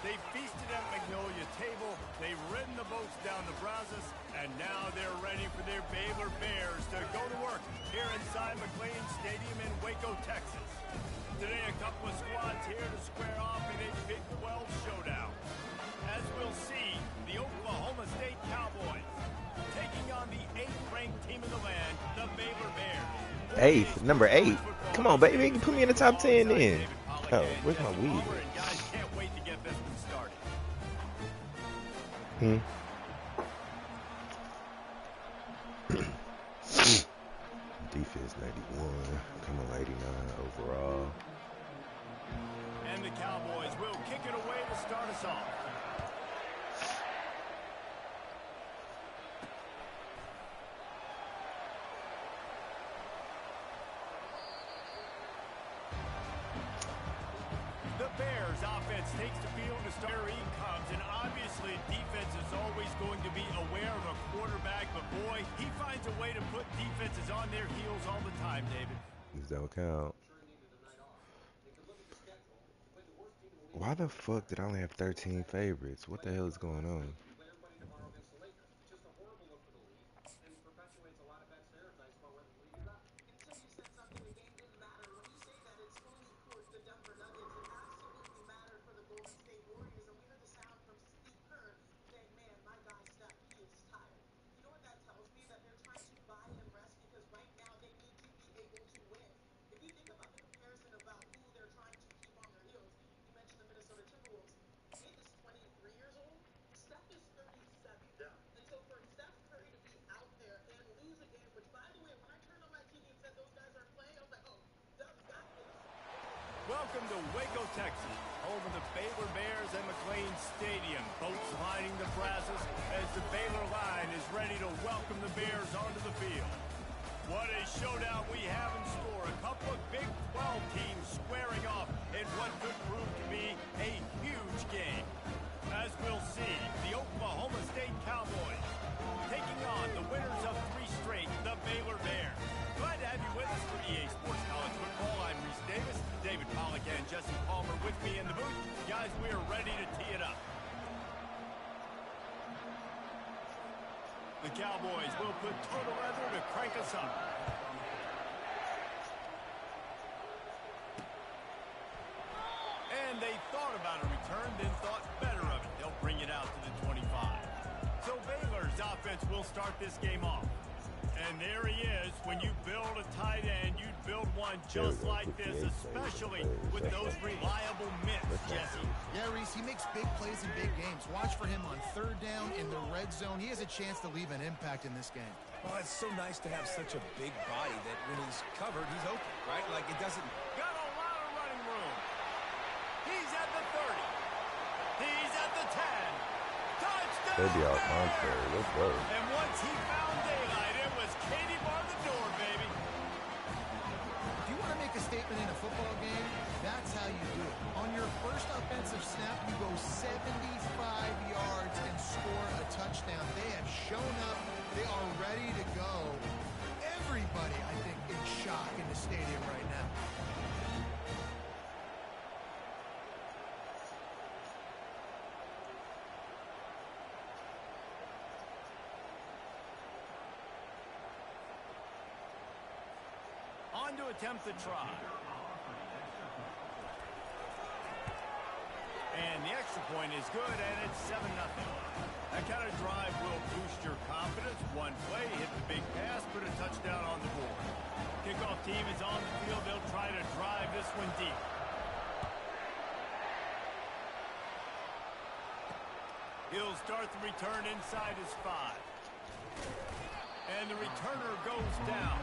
They feasted at Magnolia Table, they've ridden the boats down the Brazos, and now they're ready for their Baylor Bears to go to work here inside McLean Stadium in Waco, Texas. Today, a couple of squads here to square off in a Big 12 showdown. As we'll see, the Oklahoma State Cowboys taking on the 8th-ranked team in the land, the Baylor Bears. 8th, number 8. Come on, baby, you can put me in the top 10 then. Oh, where's my weed? Guys can't wait to get this one started. Defense 91, coming 89 overall. And the Cowboys will kick it away to start us off. The Bears offense takes the field to start. Here he comes, and obviously defense is always going to be aware of a quarterback, but boy, he finds a way to put defenses on their heels all the time, David. These don't count. Why the fuck did I only have 13 favorites? What the hell is going on? Welcome to Waco, Texas, home of the Baylor Bears and McLean Stadium. Boats lining the Brazos as the Baylor line is ready to welcome the Bears onto the field. What a showdown we have in store. A couple of Big 12 teams squaring off in what could prove to be a huge game. As we'll see, the Oklahoma State Cowboys taking on the winners of 3 straight, the Baylor Bears. Glad to have you with us for EA Sports College Football. I'm Reese Davis, David Pollack, and Jesse Palmer with me in the booth. Guys, we are ready to tee it up. The Cowboys will put total leather to crank us up. And they thought about a return, then thought better of it. They'll bring it out to the 25. So Baylor's offense will start this game off. And there he is. When you build a tight end, you'd build one just like this, especially with those reliable mitts, Jesse. Yeah, Reese, he makes big plays in big games. Watch for him on 3rd down in the red zone. He has a chance to leave an impact in this game. Well, it's so nice to have such a big body that when he's covered, he's open, right? Like it doesn't... Got a lot of running room. He's at the 30. He's at the 10. Touchdown! Baby out monster. Let's go. And once he found daylight, it was Katie bar the door, baby. If you want to make a statement in a football game, that's how you do it. On your first offensive snap, you go 75 yards and score a touchdown. They have shown up. They are ready to go. Everybody, I think, in shock in the stadium right now. On to attempt the try. And the extra point is good, and it's 7-0. That kind of drive will boost your confidence. One play, hit the big pass, put a touchdown on the board. Kickoff team is on the field. They'll try to drive this one deep. He'll start the return inside his 5. And the returner goes down.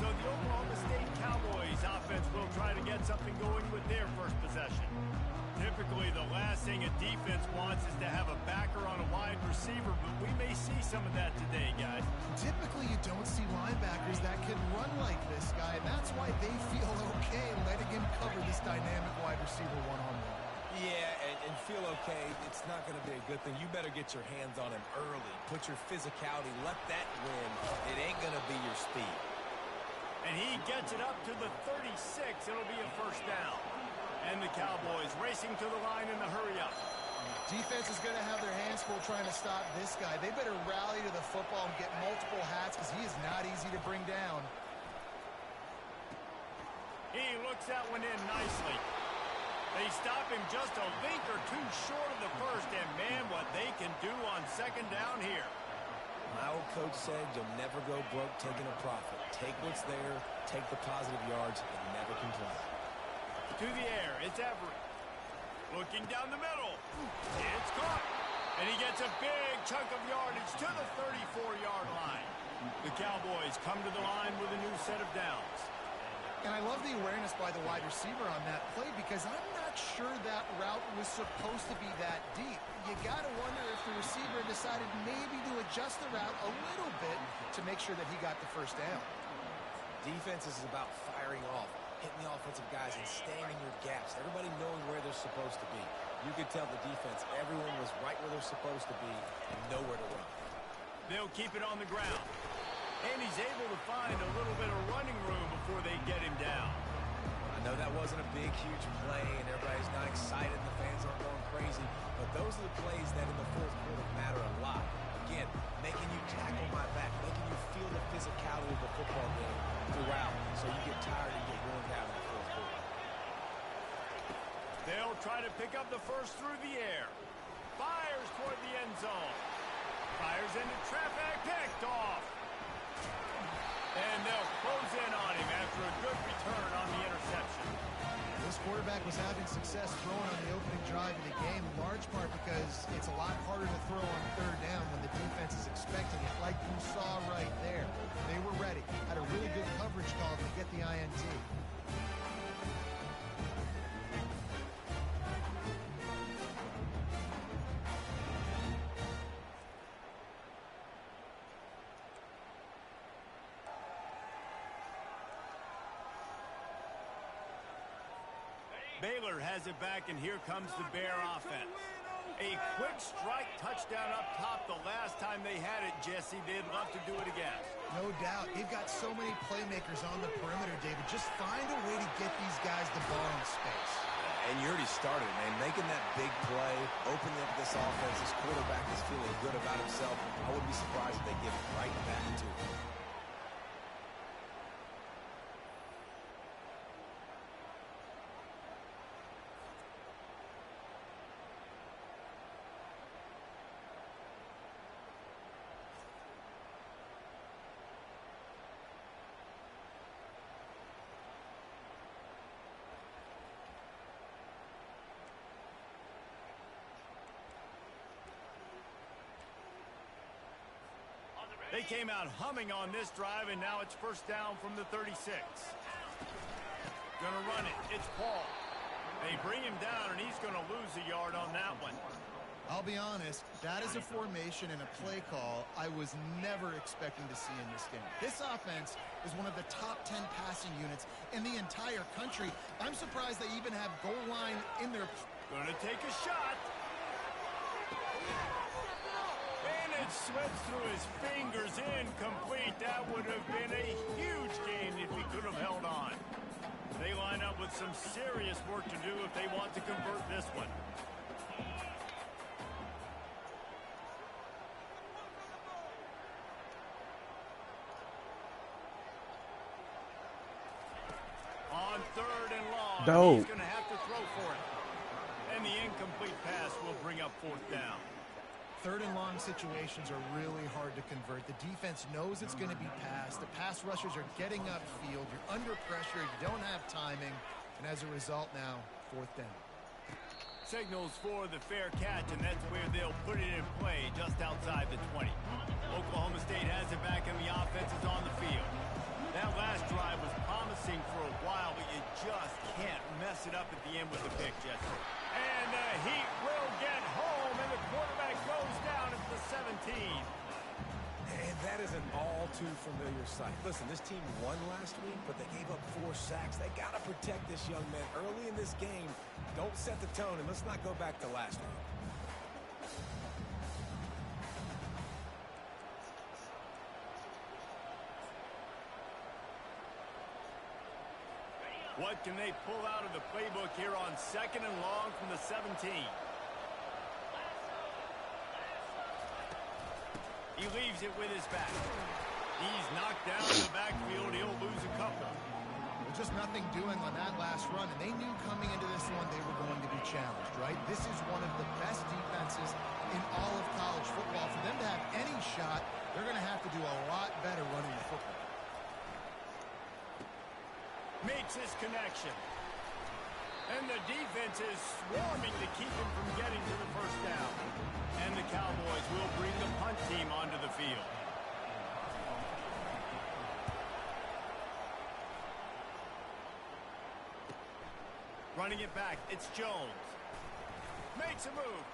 So the Oklahoma State Cowboys offense will try to get something going with their first possession. Typically, the last thing a defense wants is to have a backer on a wide receiver, but we may see some of that today, guys. Typically, you don't see linebackers that can run like this guy, and that's why they feel okay letting him cover this dynamic wide receiver one-on-one. Yeah, and feel okay. It's not going to be a good thing. You better get your hands on him early. Put your physicality. Let that win. It ain't going to be your speed. And he gets it up to the 36. It'll be a first down. And the Cowboys racing to the line in the hurry-up. Defense is going to have their hands full trying to stop this guy. They better rally to the football and get multiple hats because he is not easy to bring down. He looks that one in nicely. They stop him just a link or two short of the first, and man, what they can do on second down here. My old coach said you'll never go broke taking a profit. Take what's there, take the positive yards, and never complain. To the air, it's Everett. Looking down the middle. It's caught. And he gets a big chunk of yardage to the 34-yard line. The Cowboys come to the line with a new set of downs. And I love the awareness by the wide receiver on that play because I'm not sure that route was supposed to be that deep. You got to wonder if the receiver decided maybe to adjust the route a little bit to make sure that he got the first down. Defense is about firing off, hitting the offensive guys and staying in your gaps. Everybody knowing where they're supposed to be. You could tell the defense, everyone was right where they're supposed to be and nowhere to run. They'll keep it on the ground. And he's able to find a little bit of running room before they get him down. I know that wasn't a big, huge play, and everybody's not excited, and the fans aren't going crazy, but those are the plays that in the fourth quarter matter a lot. Again, making you tackle my back, making you feel the physicality of the football game throughout, so you get tired and get worn down in the fourth quarter. They'll try to pick up the first through the air. Fires toward the end zone. Fires into traffic, picked off. And they'll close in on him after a good return on the interception. This quarterback was having success throwing on the opening drive of the game, in large part because it's a lot harder to throw on third down when the defense is expecting it, like you saw right there. They were ready, had a really good coverage call to get the INT. Baylor has it back, and here comes the Bear offense. A quick strike touchdown up top the last time they had it, Jesse. They'd love to do it again. No doubt. They've got so many playmakers on the perimeter, David. Just find a way to get these guys the ball in space. And you already started, man. Making that big play, opening up this offense. This quarterback is feeling good about himself. I wouldn't be surprised if they give it right back to him. They came out humming on this drive, and now it's first down from the 36. Gonna run it. It's Paul. They bring him down, and he's gonna lose a yard on that one. I'll be honest, that is a formation and a play call I was never expecting to see in this game. This offense is one of the top 10 passing units in the entire country. I'm surprised they even have goal line in their... Gonna take a shot. And it slips through his fingers, incomplete. That would have been a huge game if he could have held on. They line up with some serious work to do if they want to convert this one. On third and long, he's going to have to throw for it. And the incomplete pass will bring up fourth down. Third and long situations are really hard to convert. The defense knows it's going to be passed. The pass rushers are getting upfield. You're under pressure. You don't have timing. And as a result now, fourth down. Signals for the fair catch, and that's where they'll put it in play just outside the 20. Oklahoma State has it back, and the offense is on the field. That last drive was promising for a while, but you just can't mess it up at the end with the pick, Jesse. And the Heat will get home, and the quarterback goes down at the 17. And that is an all-too-familiar sight. Listen, this team won last week, but they gave up 4 sacks. They got to protect this young man early in this game. Don't set the tone, and let's not go back to last week. What can they pull out of the playbook here on 2nd and long from the 17? He leaves it with his back. He's knocked down in the backfield. He'll lose a couple. Well, just nothing doing on that last run, and they knew coming into this one they were going to be challenged, right? This is one of the best defenses in all of college football. For them to have any shot, they're going to have to do a lot better running the football. Makes his connection. And the defense is swarming to keep him from getting to the first down. And the Cowboys will bring the punt team onto the field. Running it back, it's Jones. Makes a move.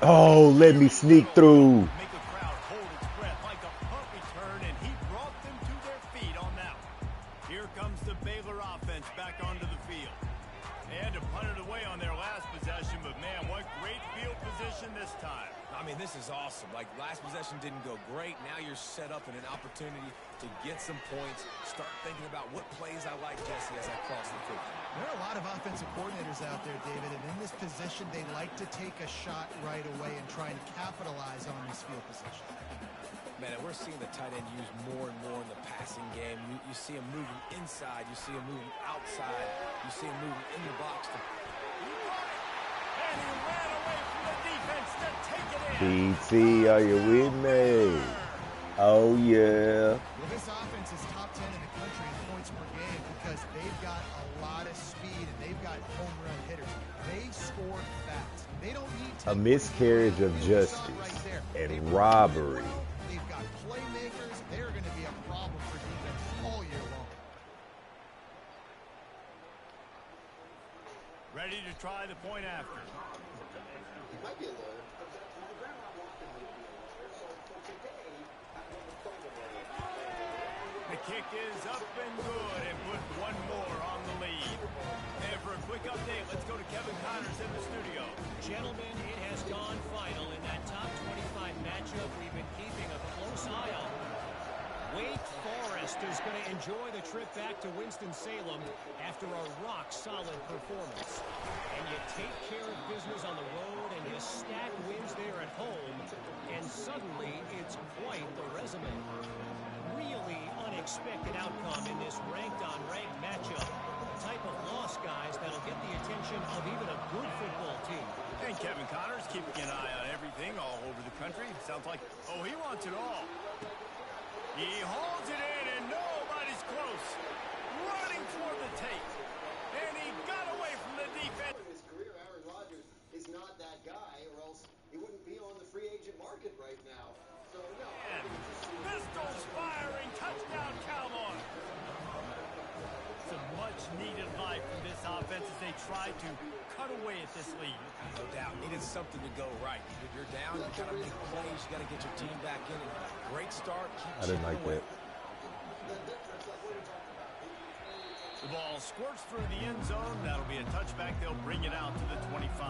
Oh, let me sneak through. Make the crowd hold its breath like a punt return, and he brought them to their feet on that one. Here comes the Baylor offense back onto the field. They had to punt it away on their last possession, but man, what great field position this time. I mean, this is awesome. Like, last possession didn't go great. Now you're set up in an opportunity to get some points. Start thinking about what plays I like, Jesse, as I cross the field. There are a lot of offensive coordinators out there, David, and in this position, they like to take a shot right away and try and capitalize on this field position. Man, and we're seeing the tight end used more and more in the passing game. You see him moving inside. You see him moving outside. You see him moving in the box. And he ran away from the defense to take it in. BT, are you with me? Oh, yeah. Well, this offense is top 10 in the country in points per game because they've got a lot of speed and they've got home run hitters. They score fast. They don't need to. A miscarriage of justice and robbery. They've got playmakers. They're going to be a problem for defense all year long. Ready to try the point after. He might be a lawyer. The grandma wants him to be a lawyer, so today I'm going to play the lawyer. The kick is up and good and put one more on the lead. And for a quick update, let's go to Kevin Connors in the studio. Gentlemen, it has gone final in that top 25 matchup we've been keeping a close eye on. Wake Forest is going to enjoy the trip back to Winston-Salem after a rock-solid performance. And you take care of business on the road and you stack wins there at home, and suddenly it's quite the resume. Really unexpected outcome in this ranked-on-ranked matchup. The type of loss, guys, that'll get the attention of even a good football team. And Kevin Connors keeping an eye on everything all over the country. Sounds like, oh, he wants it all. He holds it in, and nobody's close. Running for the take. And he got away from the defense. In his career, Aaron Rodgers is not that guy, or else he wouldn't be on the free agent market right now. So, no. And pistols firing. Touchdown, Cowboys. Some much-needed life from this offense as they try to cut away at this lead. No doubt. Needed something to go right. If you're down, you got to make plays. You got to get your team back in. Great start. I didn't like that. The ball squirts through the end zone. That'll be a touchback. They'll bring it out to the 25.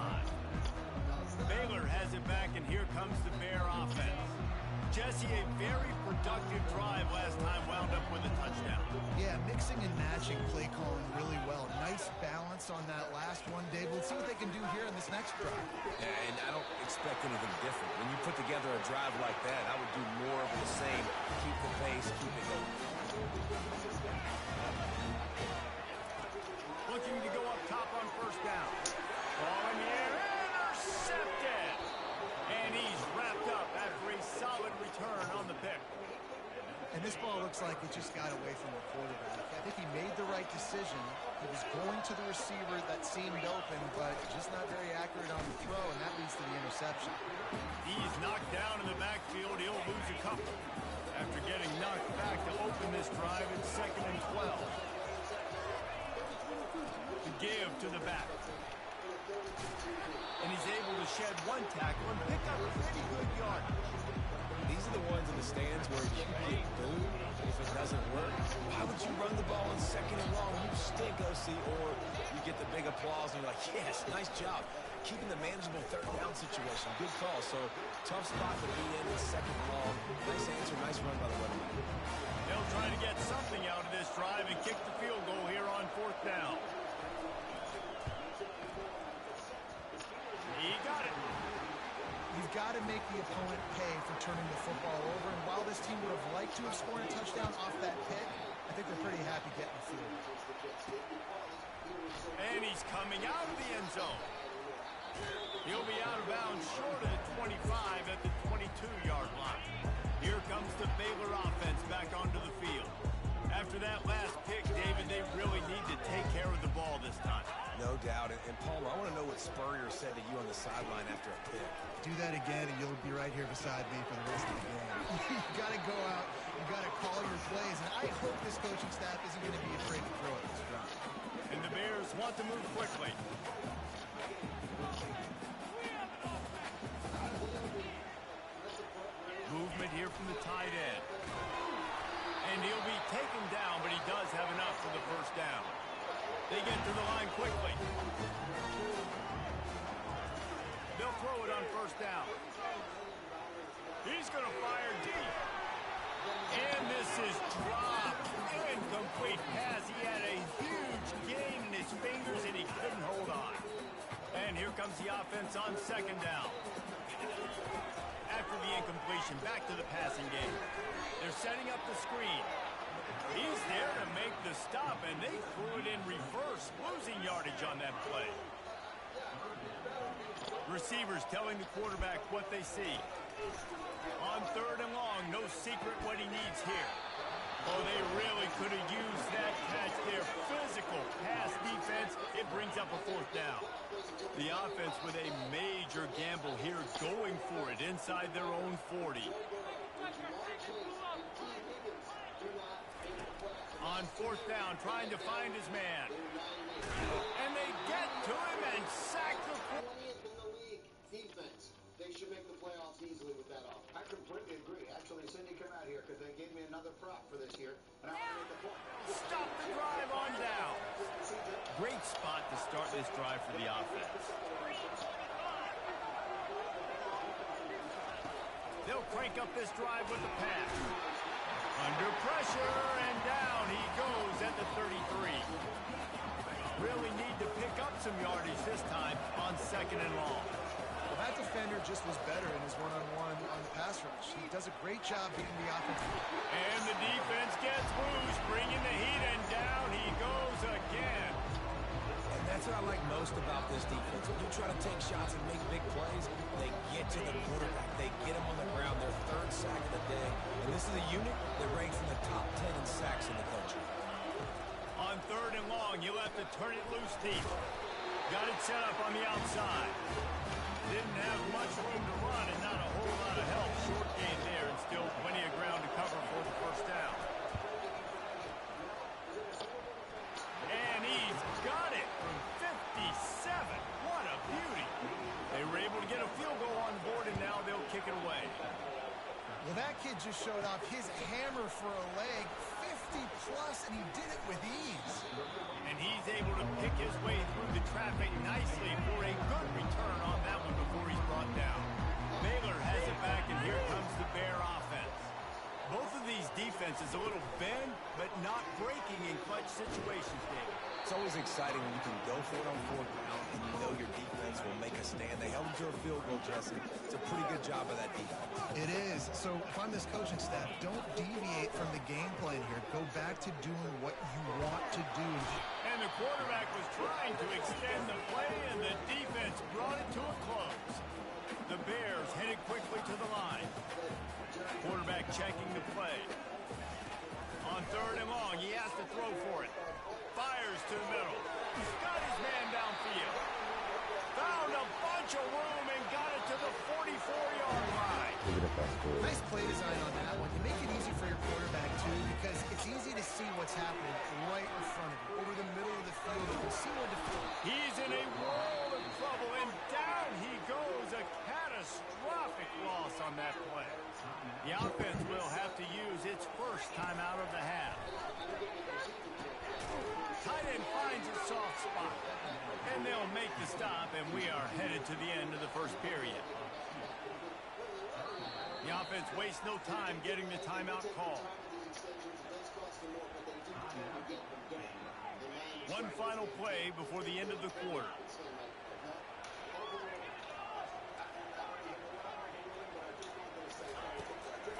Baylor has it back, and here comes the Bear offense. Jesse, a very productive drive last time, wound up with a touchdown. Yeah, mixing and matching play calling really well. Nice balance on that last one, Dave. We'll see what they can do here in this next drive. Yeah, and I don't expect anything different. When you put together a drive like that, I would do more of the same. Keep the pace, keep it going. Looking to go up top on first down. Ball in the air, intercepted. And he's wrapped up after a solid return on the pick. And this ball looks like it just got away from the quarterback. I think he made the right decision. He was going to the receiver that seemed open, but just not very accurate on the throw, and that leads to the interception. He's knocked down in the backfield. He'll lose a couple after getting knocked back to open this drive at 2nd and 12. To give to the back. And he's able to shed one tackle and pick up a pretty good yard. These are the ones in the stands where you get booed if it doesn't work. Why would you run the ball in 2nd and long? You stink, OC, or you get the big applause, and you're like, yes, nice job. Keeping the manageable third down situation. Good call. So, tough spot to be in the second call. Nice answer, nice run by the weatherman. They'll try to get something out of this drive and kick the field goal here on 4th down. He got it. You've got to make the opponent pay for turning the football over. And while this team would have liked to have scored a touchdown off that pick, I think they're pretty happy getting the field. And he's coming out of the end zone. He'll be out of bounds short of the 25 at the 22-yard line. Here comes the Baylor offense back onto the field. After that last pick, David, they really need to take care of the ball this time. No doubt. And Palmer, I want to know what Spurrier said to you on the sideline after a pick. Do that again, and you'll be right here beside me for the rest of the game. You got to go out. You got to call your plays. And I hope this coaching staff isn't going to be afraid to throw at this drive. And the Bears want to move quickly. Movement here from the tight end. And he'll be taken down, but he does have enough for the first down. They get to the line quickly. They'll throw it on first down. He's going to fire deep. And this is dropped. Incomplete pass. He had a huge gain in his fingers, and he couldn't hold on. And here comes the offense on second down. After the incompletion, back to the passing game. They're setting up the screen. He's there to make the stop, and they threw it in reverse, losing yardage on that play. Receivers telling the quarterback what they see. On 3rd and long, no secret what he needs here. Oh, they really could have used that catch there. Physical pass defense. It brings up a 4th down. The offense with a major gamble here, going for it inside their own 40. On 4th down, trying to find his man. And they get to him and sack the 20th in the league defense. They should make the playoffs easily with that off. I completely agree. Actually, Cindy, come out here because they gave me another prop for this year, and I want to make the point. Stop the drive on down. Great spot to start this drive for the offense. They'll crank up this drive with the pass. Under pressure, and down he goes at the 33. Really need to pick up some yardage this time on 2nd and long. Well, that defender just was better in his one-on-one on the pass rush. He does a great job beating the offense. And the defense gets loose, bringing the heat, and down he goes again. And that's what I like most about this defense. When you try to take shots and make big plays, they get to the quarterback. They get him on the ground. Their 3rd sack of the day. And this is a unit that ranks in the top 10 in sacks in the country. On 3rd and long, you'll have to turn it loose deep. Got it set up on the outside. Didn't have much room to run and not a whole lot of help. Short gain there and still plenty of ground to cover for the first down. And he's got it from 57. What a beauty. They were able to get a field goal on the board, and now they'll kick it away. Well, that kid just showed off his hammer for a leg, 50-plus, and he did it with ease. And he's able to pick his way through the traffic nicely for a good return on that one before he's brought down. Baylor has it back, and here comes the Bear offense. Both of these defenses a little bend, but not breaking in clutch situations, David. It's always exciting when you can go for it on 4th down and you know your defense will make a stand. They held him to a field goal, Jesse. It's a pretty good job of that defense. It is. So if I'm this coaching staff, don't deviate from the game plan here. Go back to doing what you want to do. And the quarterback was trying to extend the play, and the defense brought it to a close. The Bears headed quickly to the line. Quarterback checking the play. On 3rd and long, he has to throw for it. Fires to the middle. He's got his man downfield. Found a bunch of room and got it to the 44-yard line. Nice play design on that one. You make it easy for your quarterback, too, because it's easy to see what's happening right in front of you. Over the middle of the field, you can see where the field. He's in a world of trouble, and down he goes. A catastrophic loss on that play. The offense will have to use its first time out of the half. tight end finds a soft spot. And they'll make the stop, and we are headed to the end of the first period. The offense wastes no time getting the timeout call. One final play before the end of the quarter.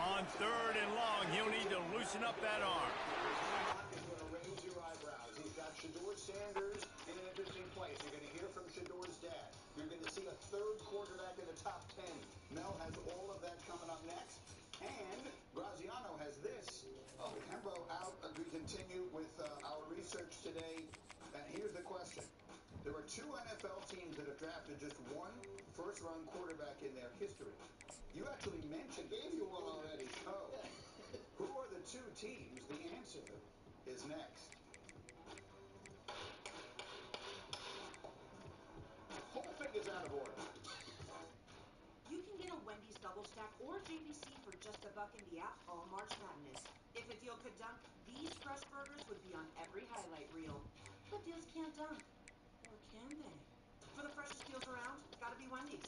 On third and long, he'll need to loosen up that arm. He's got Shedeur Sanders in an interesting place. You're going to hear from Shedor's dad. You're going to see a third quarterback in the top 10. Mel has all of that coming up next. And Graziano has this. Oh, Hembo out. We continue with our research today. And here's the question. There are 2 NFL teams that have drafted just one first-round quarterback in their history. You actually mentioned, gave you one already. Oh. Who are the 2 teams? The answer is next. Whole thing is out of order. You can get a Wendy's Double Stack or JBC for just $1 in the app all March Madness. If a deal could dunk, these fresh burgers would be on every highlight reel. But deals can't dunk. Or can they? For the freshest deals around, it's gotta be Wendy's.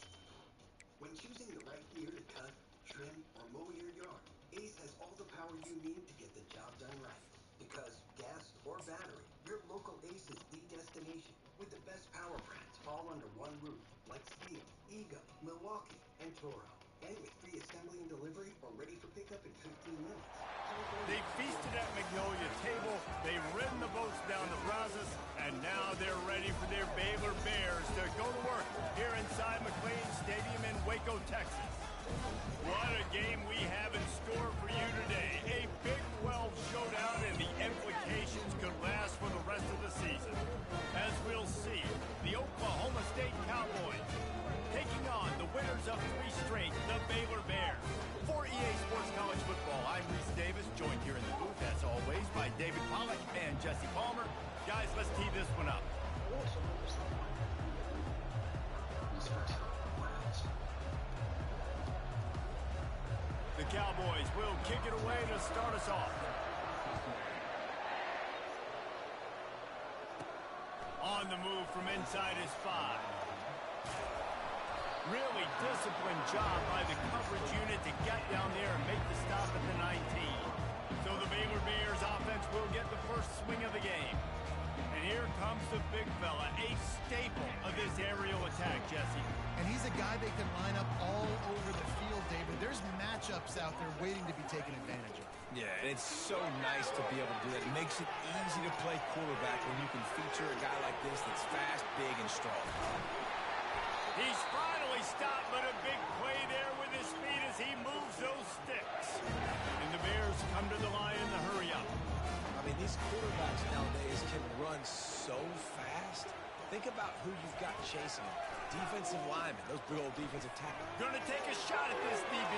When choosing the right gear to cut, trim, or mow your yard, Ace has all the power you need to get the job done right. Because gas or battery, your local Ace is the destination with the best power brands all under one roof, like Steel, Ego, Milwaukee, and Toro. And with free assembly and delivery or ready for pickup in 15 minutes. They feasted at Magnolia Table, they've ridden the boats down the Brazos, and now they're ready for their Baylor Bears to go to work here inside McLean Stadium in Waco, Texas. What a game we have in store for you today. A Big 12 showdown, and the implications could last for the rest of the season. As we'll see, the Oklahoma State Cowboys taking on the winners of 3 straight, the Baylor Bears. For EA Sports College Football, I'm Reese Davis, joined here in the booth, as always, by David Pollack and Jesse Palmer. Guys, let's tee this one up. The Cowboys will kick it away to start us off. On the move from inside his 5. Really disciplined job by the coverage unit to get down there and make the stop at the 19. So the Baylor Bears offense will get the first swing of the game. And here comes the big fella, a staple of this aerial attack, Jesse. And he's a guy they can line up all over the field, David. There's matchups out there waiting to be taken advantage of. Yeah, and it's so nice to be able to do that. It makes it easy to play quarterback when you can feature a guy like this that's fast, big, and strong. He's finally stopped, but a big play there with his speed as he moves those sticks. And the Bears come to the line in the hurry up. I mean, these quarterbacks nowadays can run so fast. Think about who you've got chasing him. Defensive linemen, those big old defensive tackles. Gonna take a shot at this DB.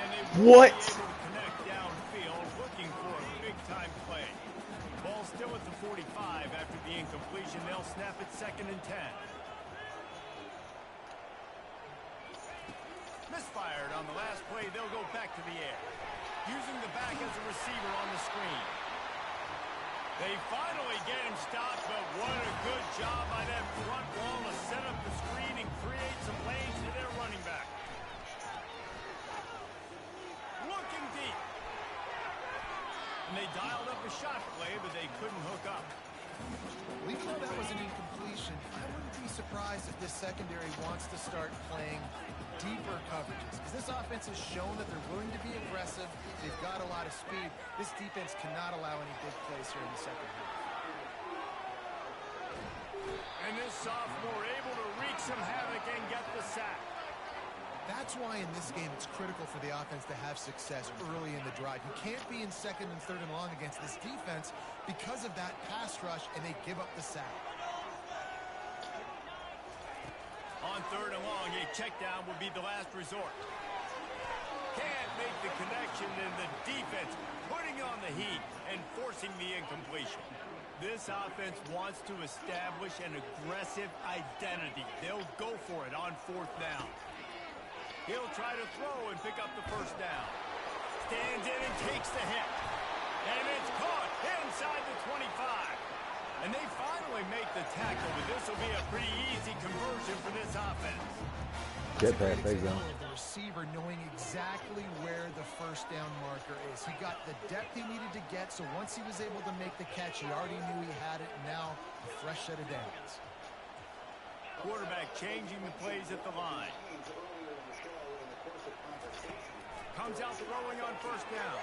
And they will be able to connect downfield, looking for a big-time play. Ball still at the 45 after the incompletion. They'll snap it 2nd and 10. Misfired on the last play, they'll go back to the air. Using the back as a receiver on the screen. They finally get him stopped, but what a good job by that front wall to set up the screen and create some lanes to their running back. Looking deep. And they dialed up a shot play, but they couldn't hook up. We know that was an incompletion. I wouldn't be surprised if this secondary wants to start playing deeper coverages, because this offense has shown that they're willing to be aggressive. They've got a lot of speed. This defense cannot allow any big plays here in the second half. And this sophomore able to wreak some havoc and get the sack. That's why in this game it's critical for the offense to have success early in the drive. You can't be in 2nd and 3rd and long against this defense because of that pass rush, and they give up the sack. On 3rd and long, a check down would be the last resort. Can't make the connection, and the defense putting on the heat and forcing the incompletion. This offense wants to establish an aggressive identity. They'll go for it on 4th down. He'll try to throw and pick up the 1st down. Stands in and takes the hit. And it's caught inside the 25. And they finally make the tackle, but this will be a pretty easy conversion for this offense. That's a great example of the receiver knowing exactly where the first down marker is. He got the depth he needed to get, so once he was able to make the catch, he already knew he had it, and now a fresh set of downs. Quarterback changing the plays at the line. Comes out throwing on first down.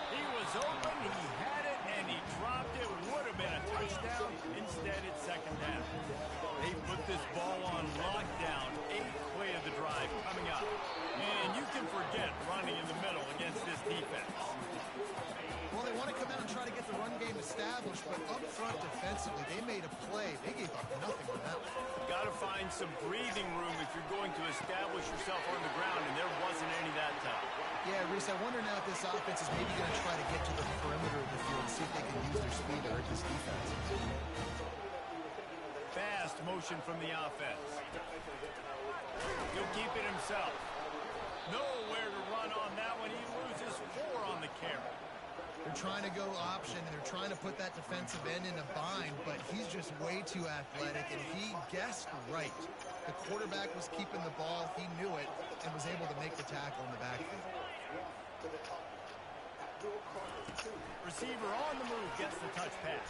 He was open, he had it, and he dropped it. Would have been a touchdown. Instead, it's second down. They put this ball on lockdown. 8th play of the drive coming up. And you can forget running in the middle against this defense. Well, they want to come out and try to get the run game established, but up front defensively, they made a play. They gave up nothing on that one. Got to find some breathing room if you're going to establish yourself on the ground, and there wasn't any that time. Yeah, Reese, I wonder now if this offense is maybe going to try to get to the perimeter of the field and see if they can use their speed to hurt this defense. Fast motion from the offense. He'll keep it himself. Nowhere to run on that one. He loses 4 on the carry. They're trying to go option, and they're trying to put that defensive end in a bind, but he's just way too athletic, and he guessed right. The quarterback was keeping the ball. He knew it and was able to make the tackle in the backfield. Receiver on the move gets the touch pass.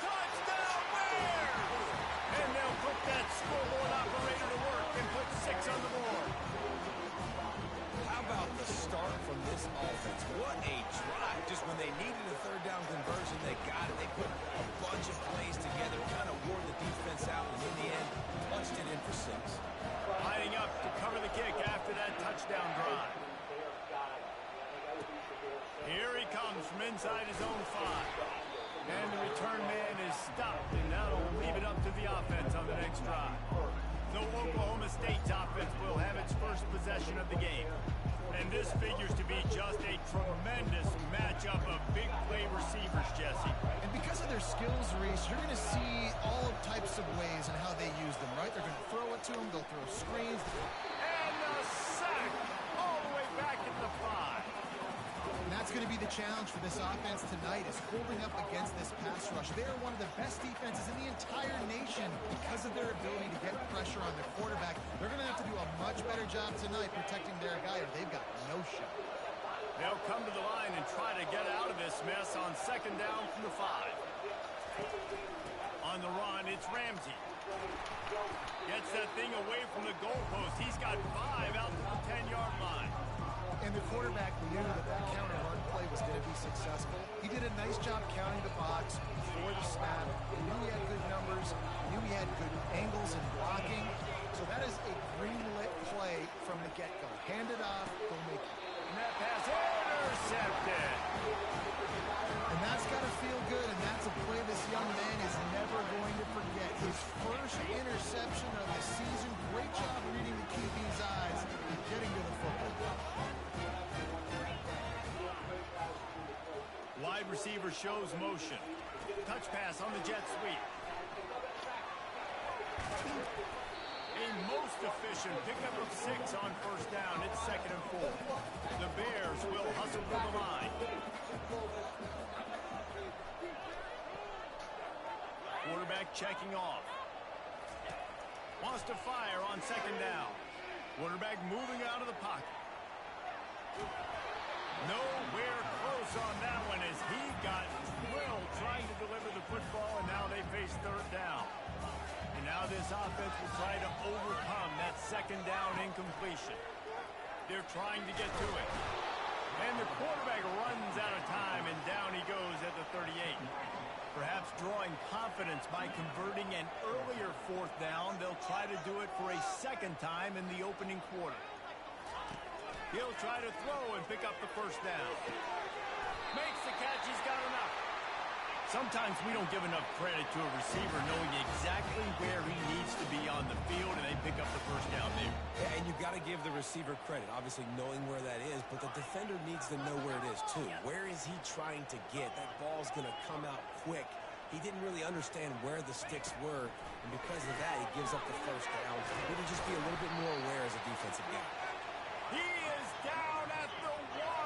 Touchdown Bears! And they'll put that scoreboard operator to work and put 6 on the board. How about the start from this offense? What a drive. Just when they needed a third down conversion, they got it. They put a bunch of plays together, kind of wore the defense out, and in the end, punched it in for 6. Lining up to cover the kick after that touchdown drive. Here he comes from inside his own 5. And the return man is stopped, and that'll leave it up to the offense on the next drive. So Oklahoma State's offense will have its first possession of the game. And this figures to be just a tremendous matchup of big play receivers, Jesse. And because of their skills, Reese, you're going to see all types of ways and how they use them, right? They're going to throw it to them, they'll throw screens. And a sack all the way back in the 5. And that's going to be the challenge for this offense tonight, is holding up against this pass rush. They are one of the best defenses in the entire nation because of their ability to get pressure on their quarterback. They're going to have to do a much better job tonight protecting their guy, or they've got no shot. They'll come to the line and try to get out of this mess on second down from the 5. On the run, it's Ramsey. Gets that thing away from the goalpost. He's got 5 out to the 10-yard line. And the quarterback knew that that counter run play was going to be successful. He did a nice job counting the box before the snap. He knew he had good numbers. He knew he had good angles and blocking. So that is a green-lit play from the get-go. Hand it off, go make it. And that pass intercepted. And that's got to feel good, and that's a play this young man is never going to forget. His first interception of the season. Great job reading the QB's eyes and getting to the football. Wide receiver shows motion. Touch pass on the jet sweep. A most efficient pickup of 6 on first down. It's 2nd and 4. The Bears will hustle to the line. Quarterback checking off. Wants to fire on 2nd down. Quarterback moving out of the pocket. Nowhere close on that one as he got drilled trying to deliver the football, and now they face 3rd down. And now this offense will try to overcome that 2nd down incompletion. They're trying to get to it. And the quarterback runs out of time, and down he goes at the 38. Perhaps drawing confidence by converting an earlier 4th down, they'll try to do it for a 2nd time in the opening quarter. He'll try to throw and pick up the 1st down. Makes the catch. He's got enough. Sometimes we don't give enough credit to a receiver knowing exactly where he needs to be on the field, and they pick up the 1st down there. Yeah, and you've got to give the receiver credit, obviously knowing where that is, but the defender needs to know where it is too. Where is he trying to get? That ball's going to come out quick. He didn't really understand where the sticks were, and because of that, he gives up the 1st down. Maybe just be a little bit more aware as a defensive guy. He is down at the 1.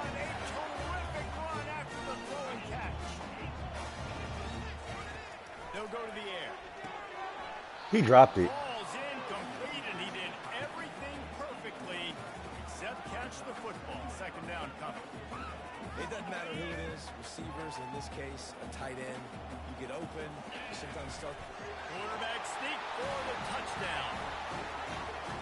He'll go to the air. He dropped it. Ball's incomplete, and he did everything perfectly except catch the football. Second down coming. It doesn't matter who it is, receivers, in this case, a tight end. You get open, you sometimes start. Quarterback sneak for the touchdown.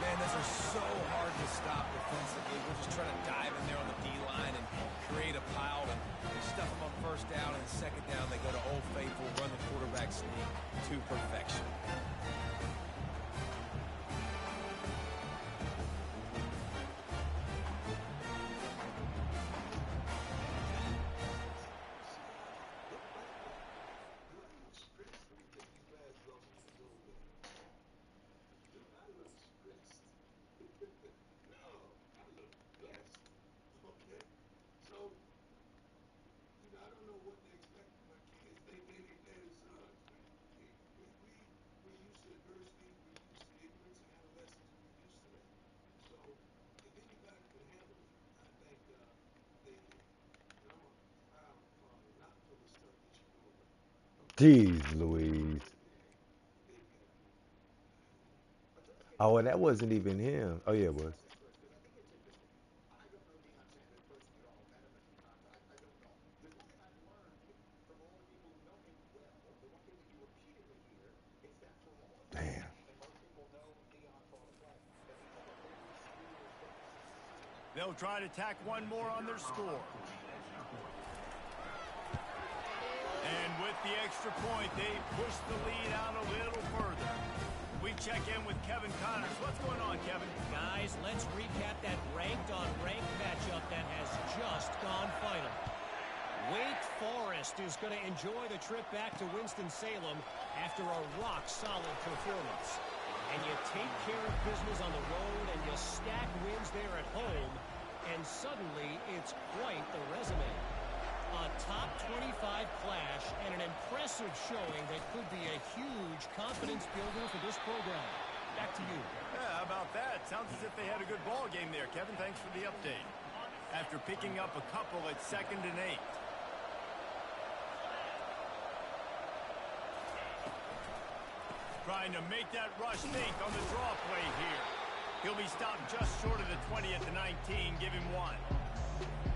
Man, those are so hard to stop defensively. We're just trying to dive in there on the D-line and create a pile, and we stuff them on first down, and second down they go to Old Faithful, run the quarterback sneak to perfection. Jeez Louise. Oh, and that wasn't even him. Oh, yeah, it was. Damn. They'll try to tack one more on their score. And with the extra point, they push the lead out a little further. We check in with Kevin Connors. What's going on, Kevin? Guys, let's recap that ranked-on-ranked matchup that has just gone final. Wake Forest is going to enjoy the trip back to Winston-Salem after a rock-solid performance. And you take care of business on the road and you stack wins there at home, and suddenly it's quite the resume. A top 25 clash and an impressive showing that could be a huge confidence builder for this program. Back to you. Yeah, how about that? Sounds as if they had a good ball game there, Kevin. Thanks for the update. After picking up a couple at 2nd and 8. Trying to make that rush think on the draw play here. He'll be stopped just short of the 20 at the 19. Give him one.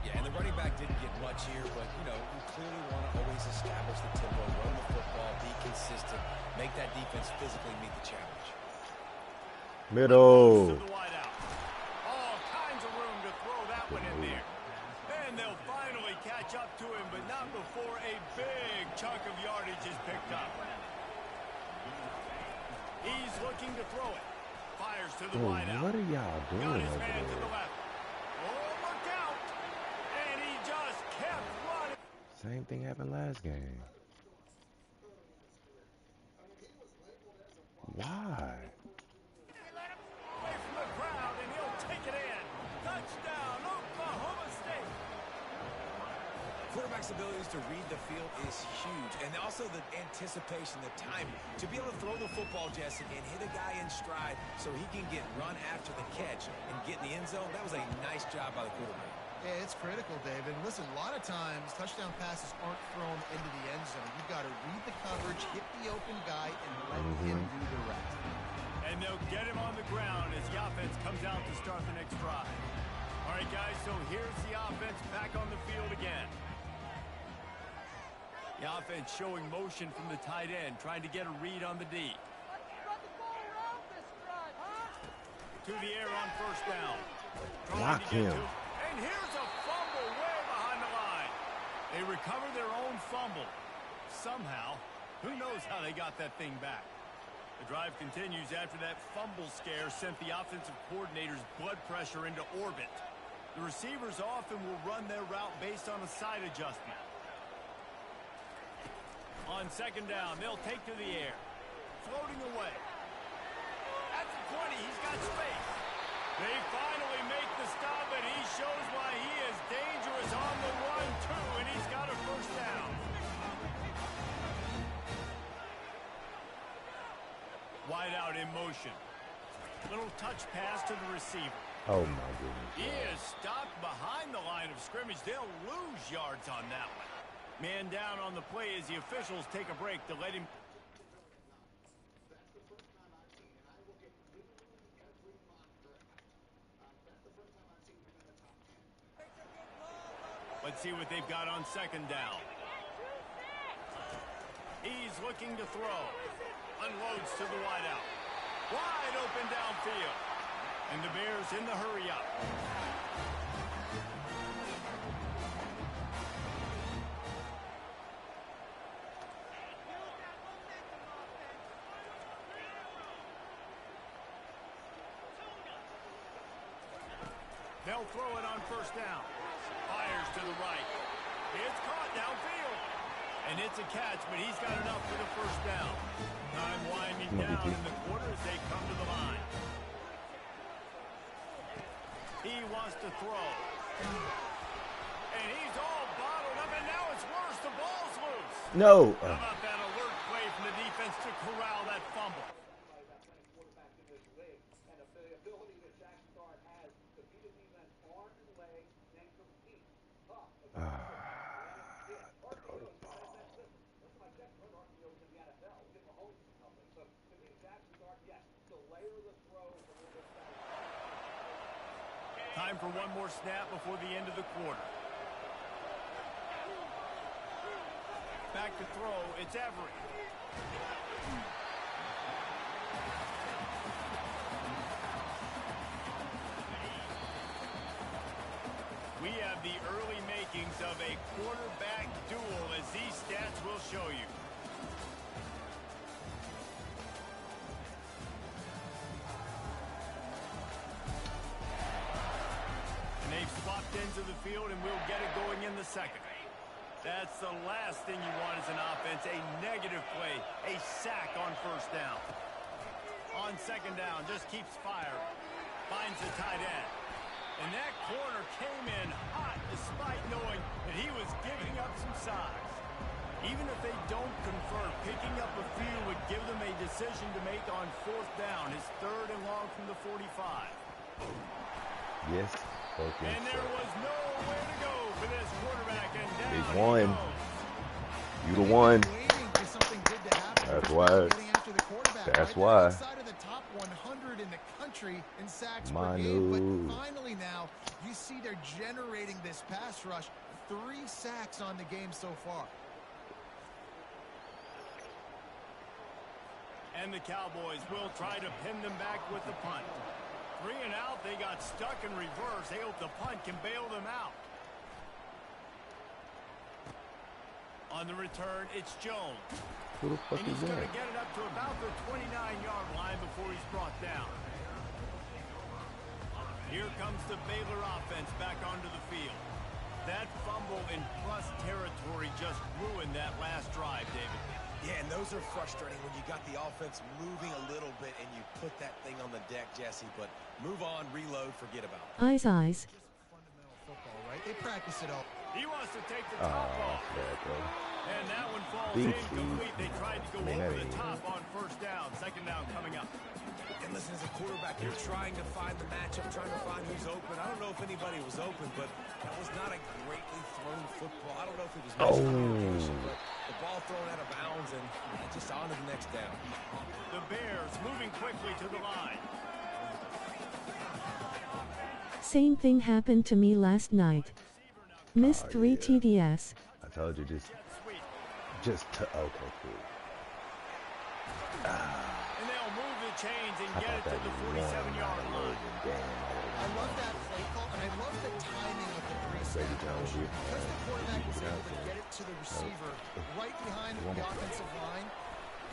Yeah, and the running back didn't get much here, but, you know, you clearly want to always establish the tempo, run the football, be consistent, make that defense physically meet the challenge. Middle. All kinds of room to throw that one in there. And they'll finally catch up to him, but not before a big chunk of yardage is picked up. He's looking to throw it. Fires to the wideout. What are y'all doing Got his over man to there? the left. Oh, look out! And he just kept running. Same thing happened last game. Why? Away from the crowd, and he'll take it in. Touchdown, Oklahoma State. Quarterback's abilities to read the field is huge, and also the anticipation, the timing. To be able to throw the football, Jesse, and hit a guy in stride so he can get run after the catch and get in the end zone, that was a nice job by the quarterback. Yeah, it's critical, David. Listen, a lot of times touchdown passes aren't thrown into the end zone. You've got to read the coverage, hit the open guy, and let him do the rest. And they'll get him on the ground as the offense comes out to start the next drive. All right, guys, so here's the offense back on the field again. The offense showing motion from the tight end, trying to get a read on the D. To the air on first down. Block him. And here's a fumble way behind the line. They recover their own fumble. Somehow, who knows how they got that thing back. The drive continues after that fumble scare sent the offensive coordinator's blood pressure into orbit. The receivers often will run their route based on a side adjustment. On second down, they'll take to the air. Floating away. At the 20, he's got space. They finally make the stop, and he shows why he is dangerous on the run, too, and he's got a first down. Wide out in motion. Little touch pass to the receiver. Oh, my goodness. He is stopped behind the line of scrimmage. They'll lose yards on that one. Man down on the play as the officials take a break to let him. Let's see what they've got on second down. He's looking to throw. Unloads to the wideout. Wide open downfield. And the Bears in the hurry up. They'll throw it on first down. Fires to the right. It's caught downfield. And it's a catch, but he's got enough for the first down. Time winding down in the quarter as they come to the line. He wants to throw. And he's all bottled up, and now it's worse. The ball's loose. No. How about that alert play from the defense to corral that fumble? Time for one more snap before the end of the quarter. Back to throw, it's Everett. We have the early makings of a quarterback duel, as these stats will show you. They've swapped into the field, and we'll get it going in the second. That's the last thing you want as an offense, a negative play, a sack on first down. On second down, just keeps firing. Finds the tight end. And that corner came in hot despite knowing that he was giving up some size. Even if they don't convert, picking up a few would give them a decision to make on fourth down. His third and long from the 45. Yes. And there was nowhere to go for this quarterback, and down He's he won. goes. You the one. Waiting for something good to happen. That's why. Getting after the quarterback, That's right? why. They're inside of the top 100 in the country in sacks per game. But finally now, you see they're generating this pass rush. 3 sacks on the game so far. And the Cowboys will try to pin them back with the punt. 3 and out, they got stuck in reverse. They hope the punt can bail them out. On the return, it's Jones. Who the fuck And is he's going that? to get it up to about the 29-yard line before he's brought down. Here comes the Baylor offense back onto the field. That fumble in plus territory just ruined that last drive, David. Yeah, and those are frustrating when you got the offense moving a little bit and you put that thing on the deck, Jesse. But move on, reload, forget about it. Eyes. Just fundamental football, right? They practice it all. He wants to take the top off. And that one falls incomplete. They tried to go over the top on first down. Second down coming up. And listen, as a quarterback, you're trying to find the matchup, trying to find who's open. I don't know if anybody was open, but that was not a greatly thrown football. I don't know if it was miscommunication, but the ball thrown out of bounds and just on to the next down. The Bears moving quickly to the line. Same thing happened to me last night. Missed 3 TDS. I told you okay, cool. And they'll move the chains and get it to the 47-yard line. I love that play call, and I love the timing of the pre-snap motion. Because the quarterback was able to get it to the receiver right behind the offensive line,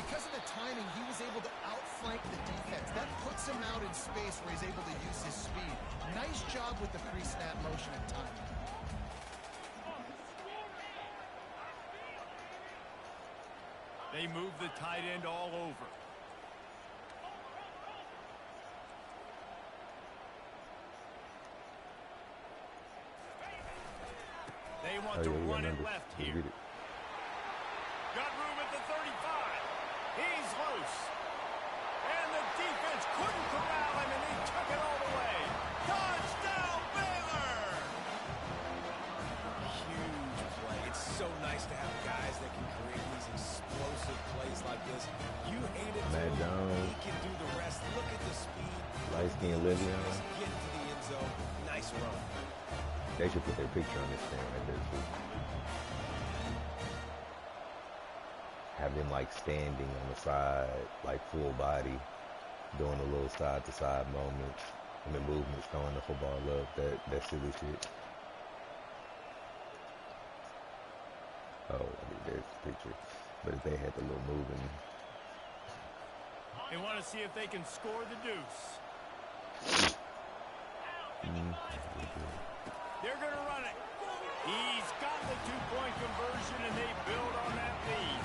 because of the timing, he was able to outflank the defense. That puts him out in space where he's able to use his speed. Nice job with the pre-snap motion and timing. They move the tight end all over. They want to run it left here. Got room at the 35. He's loose. And the defense couldn't corral him, and he took it all the way. Touchdown, Baylor! Huge play. It's so nice to have guys that can create these explosive plays like this. You hand it to him, he can do the rest. Look at the speed. Light skin Olivia. Just get to the end zone. Nice run. They should put their picture on this thing right there too. Have them like standing on the side, like full body, doing a little side to side moments. I mean movements, throwing the football up, that silly shit. Oh, I mean, there's the picture. But if they had the little moving. They want to see if they can score the deuce. They're going to run it. He's got the two-point conversion, and they build on that lead.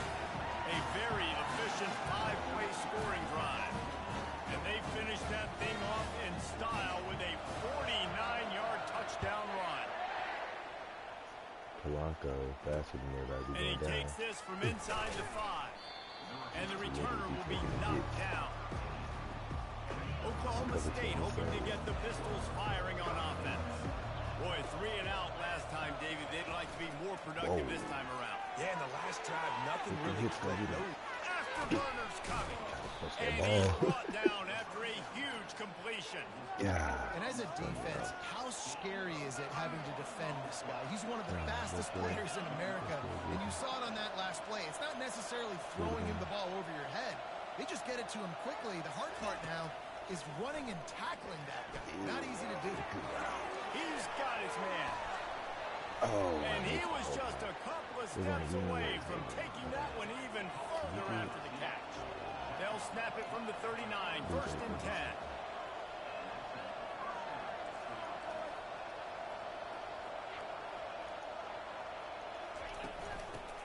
A very efficient five-play scoring drive. And they finish that thing off in style with a 49-yard touchdown run. Polanco faster than everybody. And he takes this from inside the 5. And the returner will be knocked down. Oklahoma State hoping to get the Pistols firing on offense. Boy, 3 and out last time, David. They'd like to be more productive this time around. Yeah, in the last drive, nothing really clicked. Afterburners coming. And he's brought down after a huge completion. Yeah. And as a defense, how scary is it having to defend this guy? He's one of the fastest players in America, and you saw it on that last play. It's not necessarily throwing him the ball over your head. They just get it to him quickly. The hard part now is running and tackling that guy. Not easy to do. He's got his man. Oh, and he was just a couple of steps away from taking that one even further after the catch. They'll snap it from the 39, first and 10.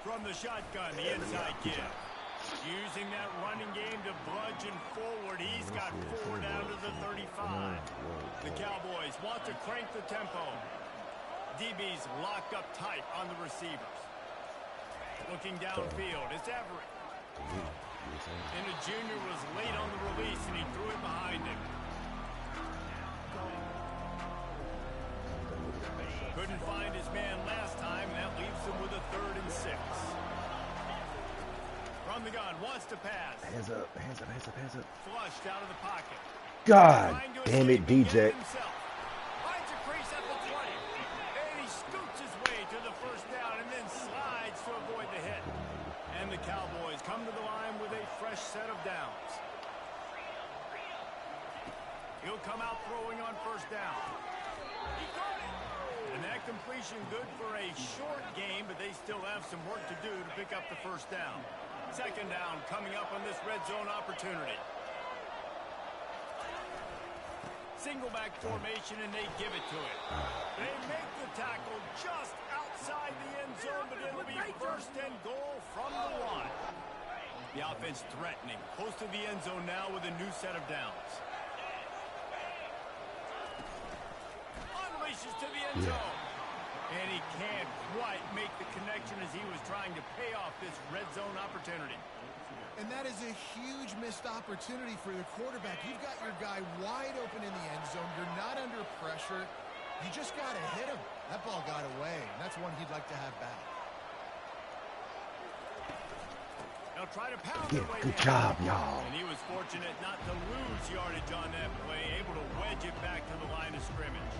From the shotgun, the inside give. Using that running game to bludgeon forward, he's got 4 down to the 35. The Cowboys want to crank the tempo. DB's locked up tight on the receivers. Looking downfield, it's Everett. And the junior was late on the release, and he threw it behind him. Couldn't find his man last time. That leaves him with a 3rd and 6. From the gun, wants to pass. Hands up, hands up, hands up, hands up. Flushed out of the pocket. God damn it, DJ. Finds a crease at the 20. And he scoots his way to the first down and then slides to avoid the hit. And the Cowboys come to the line with a fresh set of downs. He'll come out throwing on first down. He got it. And that completion good for a short game, but they still have some work to do to pick up the first down. Second down coming up on this red zone opportunity. Single back formation, and they give it to it. They make the tackle just outside the end zone, but it'll be first and goal from the 1. The offense threatening, close to the end zone now with a new set of downs. Unleashes to the end zone. And he can't quite make the connection as he was trying to pay off this red zone opportunity. And that is a huge missed opportunity for the quarterback. You've got your guy wide open in the end zone. You're not under pressure. You just got to hit him. That ball got away, and that's one he'd like to have back. They'll try to pound their way Good down. job, y'all. And he was fortunate not to lose yardage on that play, able to wedge it back to the line of scrimmage.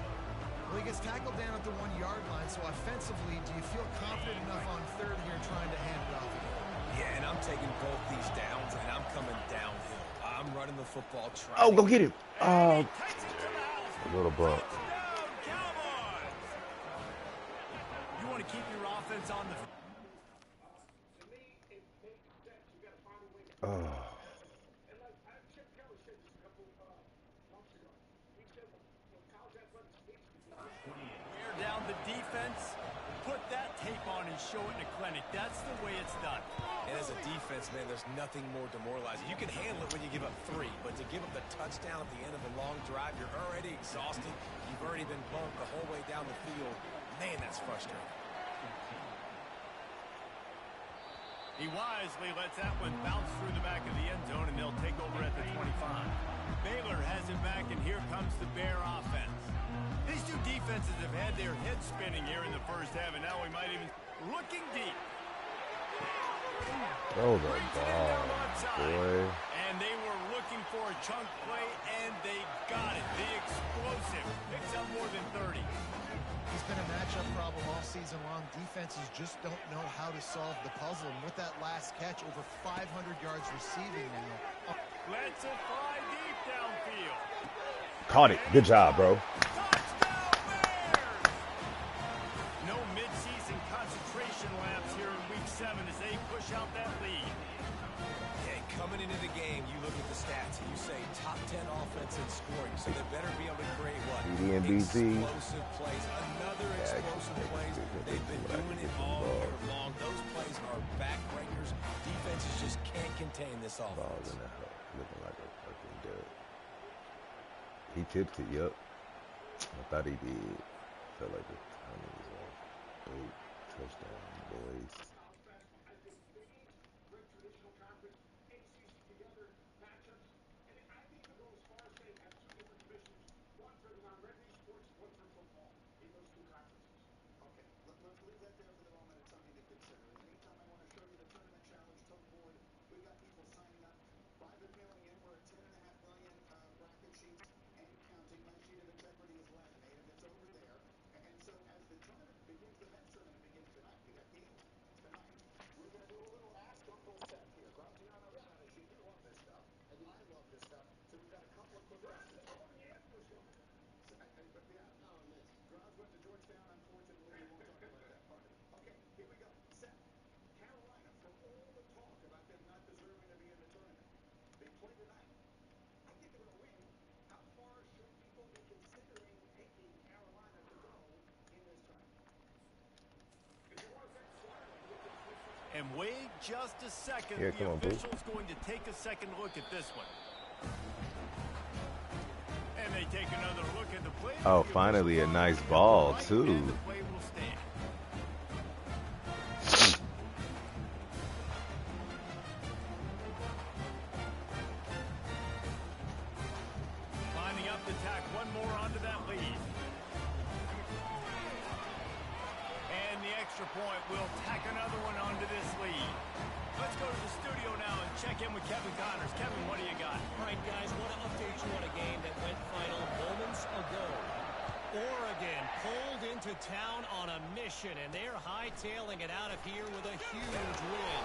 Well, he gets tackled down at the 1-yard line, so offensively, do you feel confident enough on 3rd here trying to hand it off again? Yeah, and I'm taking both these downs, and I'm coming downhill. I'm running the football. Oh, go get him. Oh, Takes it to the house. a little bump. Touchdown, Cowboys. You want to keep your offense on the... Oh. Wear down the defense, put that tape on and show it in a clinic. That's the way it's done. And as a defense, man, there's nothing more demoralizing. You can handle it when you give up 3, but to give up the touchdown at the end of a long drive, you're already exhausted. You've already been bumped the whole way down the field. Man, that's frustrating. He wisely lets that one bounce through the back of the end zone, and they'll take over at the 25. Baylor has it back, and here comes the Bear offense. These two defenses have had their heads spinning here in the first half, and now we might even... Looking deep. Throw the ball, boy. And they were looking for a chunk play, and they got it. The explosive picks up more than 30. He's been a matchup problem all season long. Defenses just don't know how to solve the puzzle. And with that last catch, over 500 yards receiving now. Lets it fly deep downfield. Caught it. Good job, bro. Touchdown Bears! No midseason concentration laps here in Week 7 as they push out that lead. Okay, coming into the game, you look at the stats and you say top 10 offense in scoring, so they better be able to create what? Explosive plays. Another explosive plays. They've been doing it all year long. Those plays are backbreakers. Defenses just can't contain this offense. Balls in the hole. Looking like a fucking dud. He tipped it, yup. I thought he did. Felt like the timing was off. 8 touchdown, boys. And wait just a second. Yeah, the come on, official's going to take a second look at this one. And they take another look at the play. Oh, finally a nice ball, too. And the play will stand. Lining up to tack one more onto that lead. And the extra point will tack another one onto this lead. Let's go to the studio now and check in with Kevin Connors. Kevin, what do you got? All right, guys, want to update you on a game that went final moments ago. Oregon pulled into town on a mission, and they're hightailing it out of here with a huge win.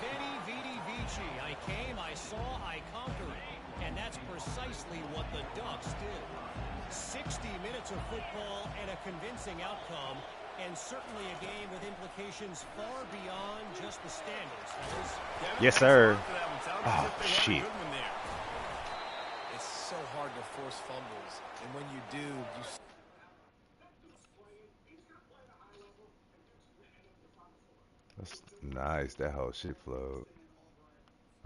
Veni, vidi, vici. I came, I saw, I conquered. And that's precisely what the Ducks did. 60 minutes of football and a convincing outcome. And certainly a game with implications far beyond just the standings. Yes, sir. Oh, shit. It's so hard to force fumbles. And when you do, you... That's nice. That whole shit flowed.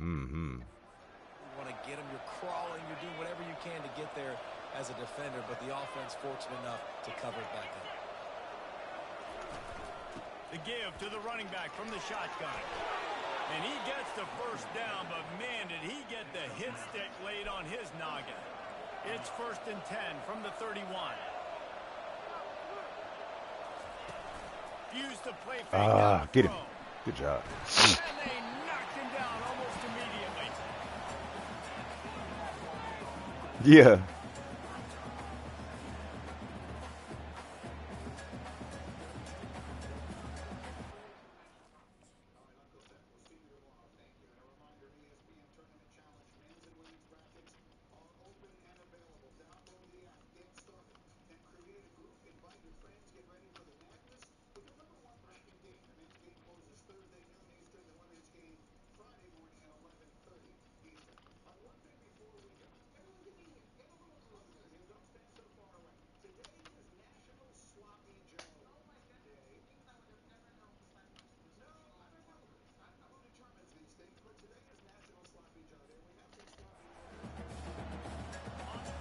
Mm-hmm. You want to get them. You're crawling. You're doing whatever you can to get there as a defender. But the offense fortunate enough to cover it back up. The give to the running back from the shotgun. And he gets the first down, but man, did he get the hit stick laid on his noggin. It's 1st and 10 from the 31. Fuse the play fake. Get him. Good job. And they knocked him down almost immediately. Yeah.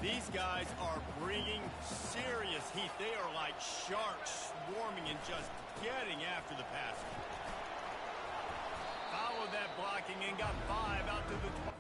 These guys are bringing serious heat. They are like sharks swarming and just getting after the passer. Followed that blocking and got 5 out to the 20.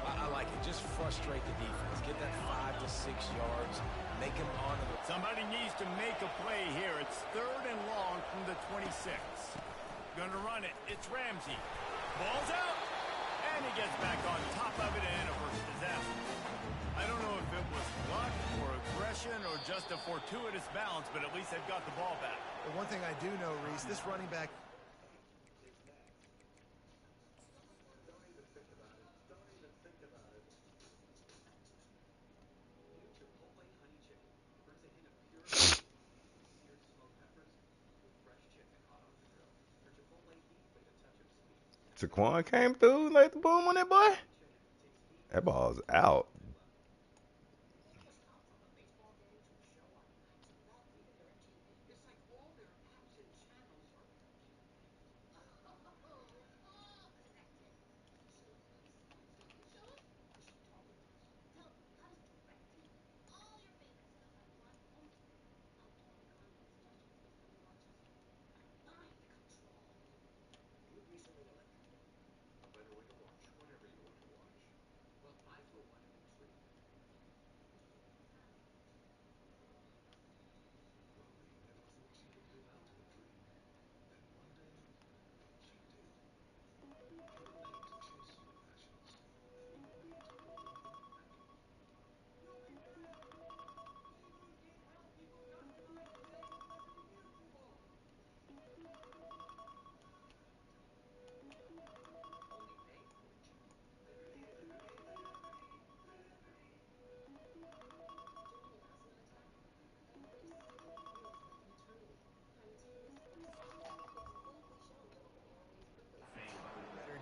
I like it. Just frustrate the defense. Get that 5 to 6 yards. Make them honor the... Somebody needs to make a play here. It's 3rd and long from the 26. Gonna run it. It's Ramsey. Ball's out. And he gets back on top of it and averts disaster. I don't know if it was luck or aggression or just a fortuitous bounce, but at least they've got the ball back. But one thing I do know, Reese, this running back... Saquon came through, laid the boom on that boy. That ball's out.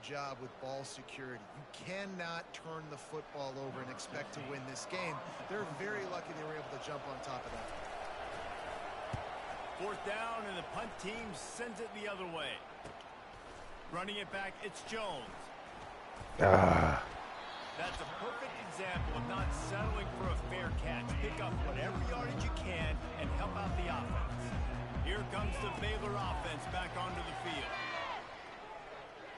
job with ball security. You cannot turn the football over and expect to win this game. They're very lucky they were able to jump on top of that. 4th down, and the punt team sends it the other way. Running it back, it's Jones. That's a perfect example of not settling for a fair catch. Pick up whatever yardage you can and help out the offense. Here comes the Baylor offense back onto the field.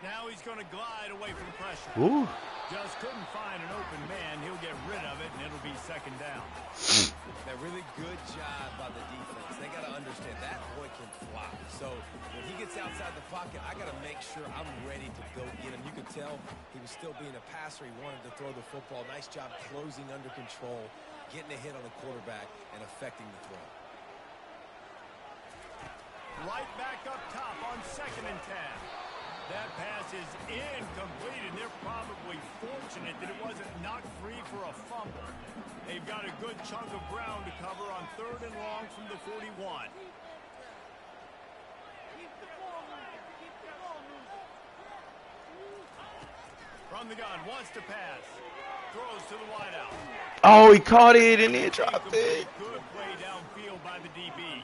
Now he's going to glide away from pressure. Ooh. Just couldn't find an open man. He'll get rid of it, and it'll be 2nd down. That really good job by the defense. They got to understand that boy can fly. So when he gets outside the pocket, I got to make sure I'm ready to go get him. You could tell he was still being a passer. He wanted to throw the football. Nice job closing under control, getting a hit on the quarterback, and affecting the throw. Right back up top on 2nd and 10. That pass is incomplete, and they're probably fortunate that it wasn't knocked free for a fumble. They've got a good chunk of ground to cover on 3rd and long from the 41. From the gun, wants to pass. Throws to the wideout. Oh, he caught it and then dropped it. Good play downfield by the DB.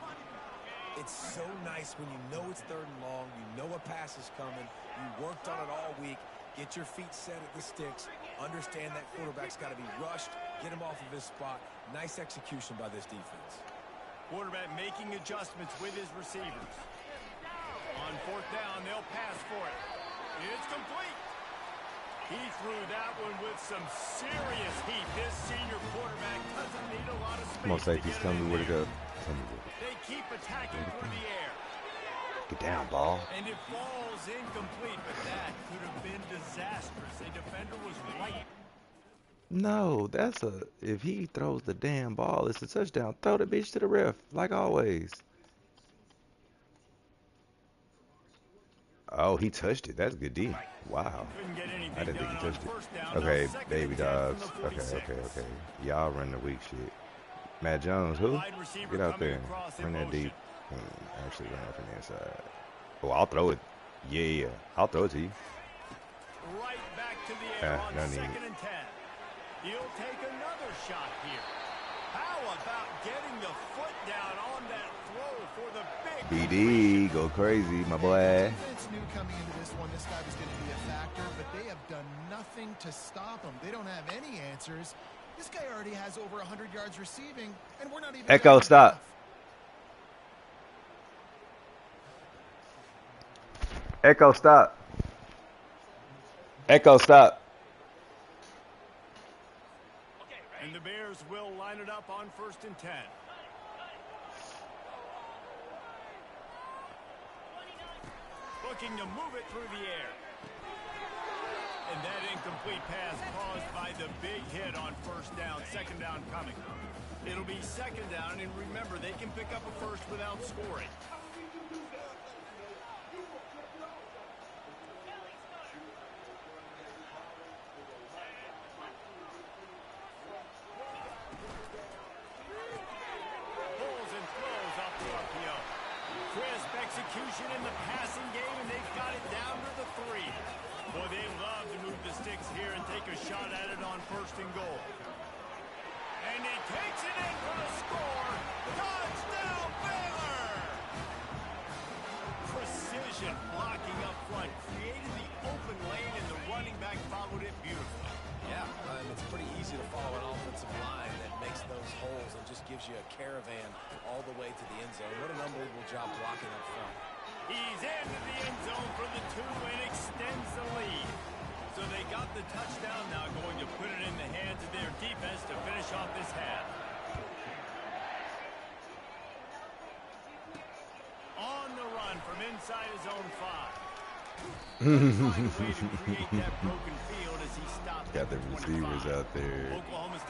It's so nice when you know it's 3rd and long, you know a pass is coming, you worked on it all week, get your feet set at the sticks, understand that quarterback's got to be rushed, get him off of his spot. Nice execution by this defense. Quarterback making adjustments with his receivers. On 4th down, they'll pass for it. It's complete. He threw that one with some serious heat. This senior quarterback doesn't need a lot of space. Come on, safeties, tell me where to go. They keep attacking through the air. Get down, ball. And it falls incomplete, but that could have been disastrous. A defender was right. No, that's a... If he throws the damn ball, it's a touchdown. Throw the bitch to the ref, like always. Oh, he touched it. That's good D. Wow. I didn't think he touched it. Okay, baby dogs. Okay. Y'all run the weak shit. Matt Jones, who? Get out there. Run that deep. Actually run it from the inside. Oh, I'll throw it. Yeah. I'll throw it to you. Right back to the air on no 2nd need. and 10. He'll take another shot here. How about getting the foot down on that throw for the big BD, go crazy, my boy. Defense knew coming into this one this guy was going to be a factor, but they have done nothing to stop him. They don't have any answers. This guy already has over 100 yards receiving, and we're not even... Echo, stop. Echo, stop. Echo, stop. And the Bears will line it up on 1st and 10. Looking to move it through the air. And that incomplete pass caused by the big hit on 1st down, 2nd down coming. It'll be 2nd down, and remember, they can pick up a first without scoring. Execution in the passing game, and they've got it down to the 3. Boy, they love to move the sticks here and take a shot at it on 1st and goal. And he takes it in for the score. Touchdown, Baylor! Precision blocking up front, created the open lane, and the running back followed it beautifully. Yeah, it's pretty easy to follow an offensive line that makes those holes and just gives you a caravan all the way to the end zone. What an unbelievable job blocking up front. He's into the end zone for the 2 and extends the lead. So they got the touchdown now, going to put it in the hands of their defense to finish off this half. On the run from inside his own 5. Way to create that broken field as he stopped. Got the receivers out there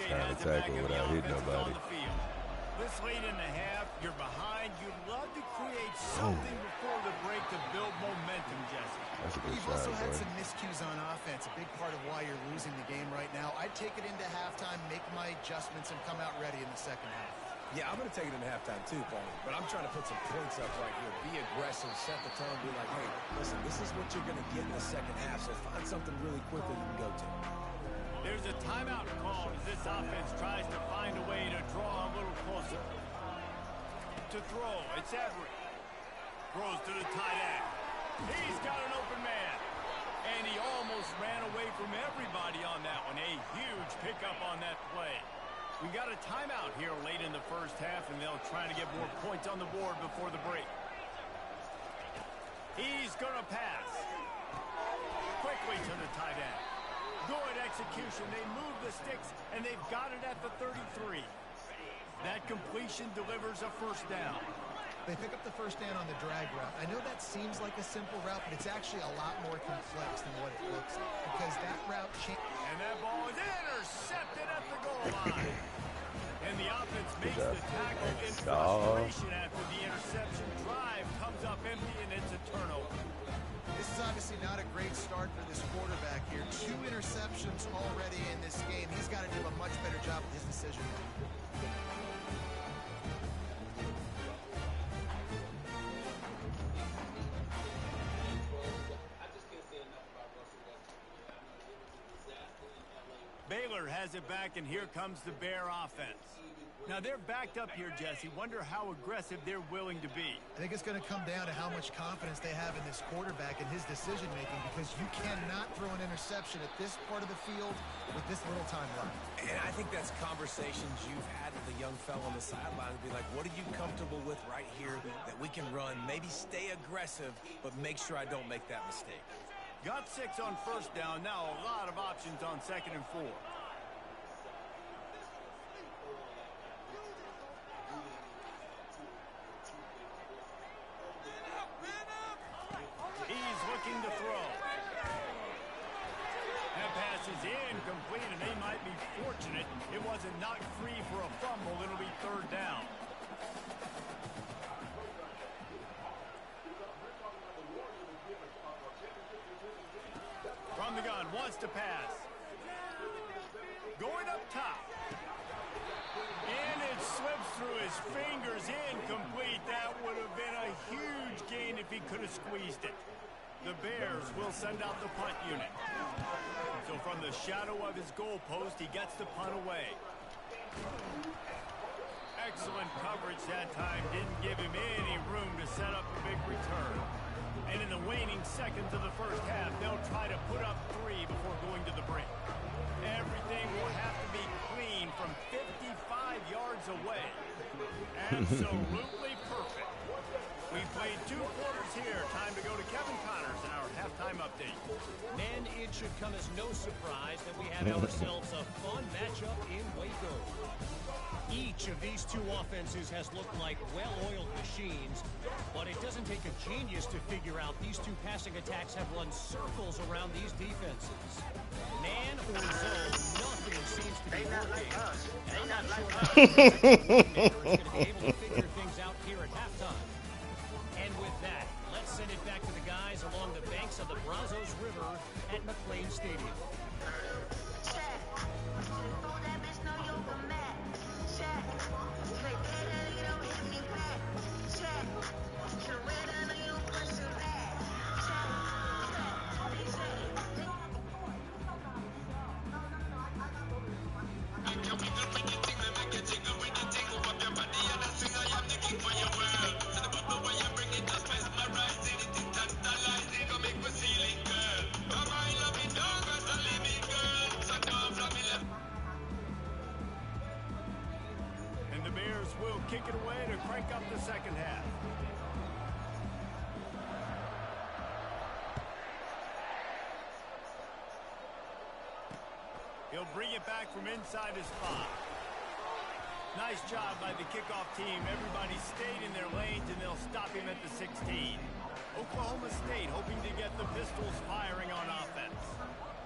trying to tackle without hitting nobody. This late in the half, you're behind. You'd love to create something before the break to build momentum, Jesse. That's a good You've shot, also had boy. some miscues on offense, a big part of why you're losing the game right now. I'd take it into halftime, make my adjustments, and come out ready in the 2nd half. Yeah, I'm going to take it into halftime too, Paul. But I'm trying to put some points up right here. Be aggressive, set the tone, be like, hey, listen, this is what you're going to get in the 2nd half, so find something really quick that you can go to. There's a timeout call as this offense tries to find a way to draw a little closer. To throw, it's Everett. Throws to the tight end. He's got an open man. And he almost ran away from everybody on that one. A huge pickup on that play. We got a timeout here late in the 1st half, and they'll try to get more points on the board before the break. He's going to pass. Quickly to the tight end. Good execution. They move the sticks, and they've got it at the 33. That completion delivers a 1st down. They pick up the 1st down on the drag route. I know that seems like a simple route, but it's actually a lot more complex than what it looks like, because that route changes. And that ball is intercepted at the goal line. And the offense makes the tackle in frustration after the interception. Drive comes up empty, and it's a turnover. This is obviously not a great start for this quarterback here. 2 interceptions already in this game. He's got to do a much better job with his decision. Baylor has it back, and here comes the Bear offense. Now, they're backed up here, Jesse. Wonder how aggressive they're willing to be. I think it's going to come down to how much confidence they have in this quarterback and his decision-making, because you cannot throw an interception at this part of the field with this little time left. And I think that's conversations you've had with the young fellow on the sideline to be like, what are you comfortable with right here that we can run? Maybe stay aggressive, but make sure I don't make that mistake. Got 6 on 1st down. Now a lot of options on 2nd and 4. He's looking to throw. That pass is incomplete, and they might be fortunate it wasn't knocked free for a fumble. It'll be 3rd down. From the gun, wants to pass. Going up top. And it slips through his fingers, incomplete. That would have been a huge gain if he could have squeezed it. The Bears will send out the punt unit. So from the shadow of his goal post, he gets the punt away. excellent coverage that time didn't give him any room to set up a big return. And in the waning seconds of the first half, they'll try to put up 3 before going to the break. Everything will have to be clean from 55 yards away. Absolutely perfect. We played 2 quarters here. Time to go to Kevin Connors in our halftime update. Men, it should come as no surprise that we have ourselves a fun matchup in Waco. Each of these 2 offenses has looked like well-oiled machines, but it doesn't take a genius to figure out these 2 passing attacks have run circles around these defenses. Man or zone, nothing seems to be working. And I'm not sure how the coordinator is going to be able to figure things out here at halftime. And with that, let's send it back to the guys along the banks of the Brazos River at McLean Stadium. Kick it away to crank up the second half. He'll bring it back from inside his 5. Nice job by the kickoff team. Everybody stayed in their lanes, and they'll stop him at the 16. Oklahoma State hoping to get the Pistols firing on offense.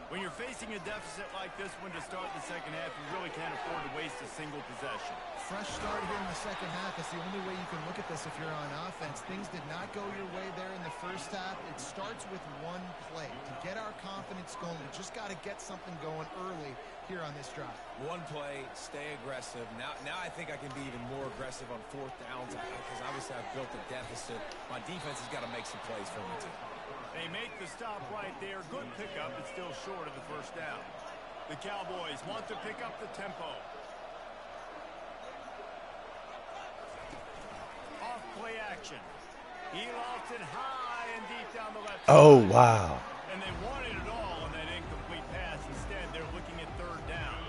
When you're facing a deficit like this one to start the second half, you really can't afford to waste a single possession. Fresh start here in the second half. That's the only way you can look at this if you're on offense. Things did not go your way there in the first half. It starts with 1 play. To get our confidence going, we just got to get something going early here on this drive. 1 play, stay aggressive. Now I think I can be even more aggressive on 4th downs because obviously I've built a deficit. My defense has got to make some plays for me too. They make the stop right there. Good pickup, but still short of the first down. The Cowboys want to pick up the tempo. Off play action. He lofts it high and deep down the left side. Oh, wow. And they wanted it all on that incomplete pass. Instead, they're looking at 3rd down.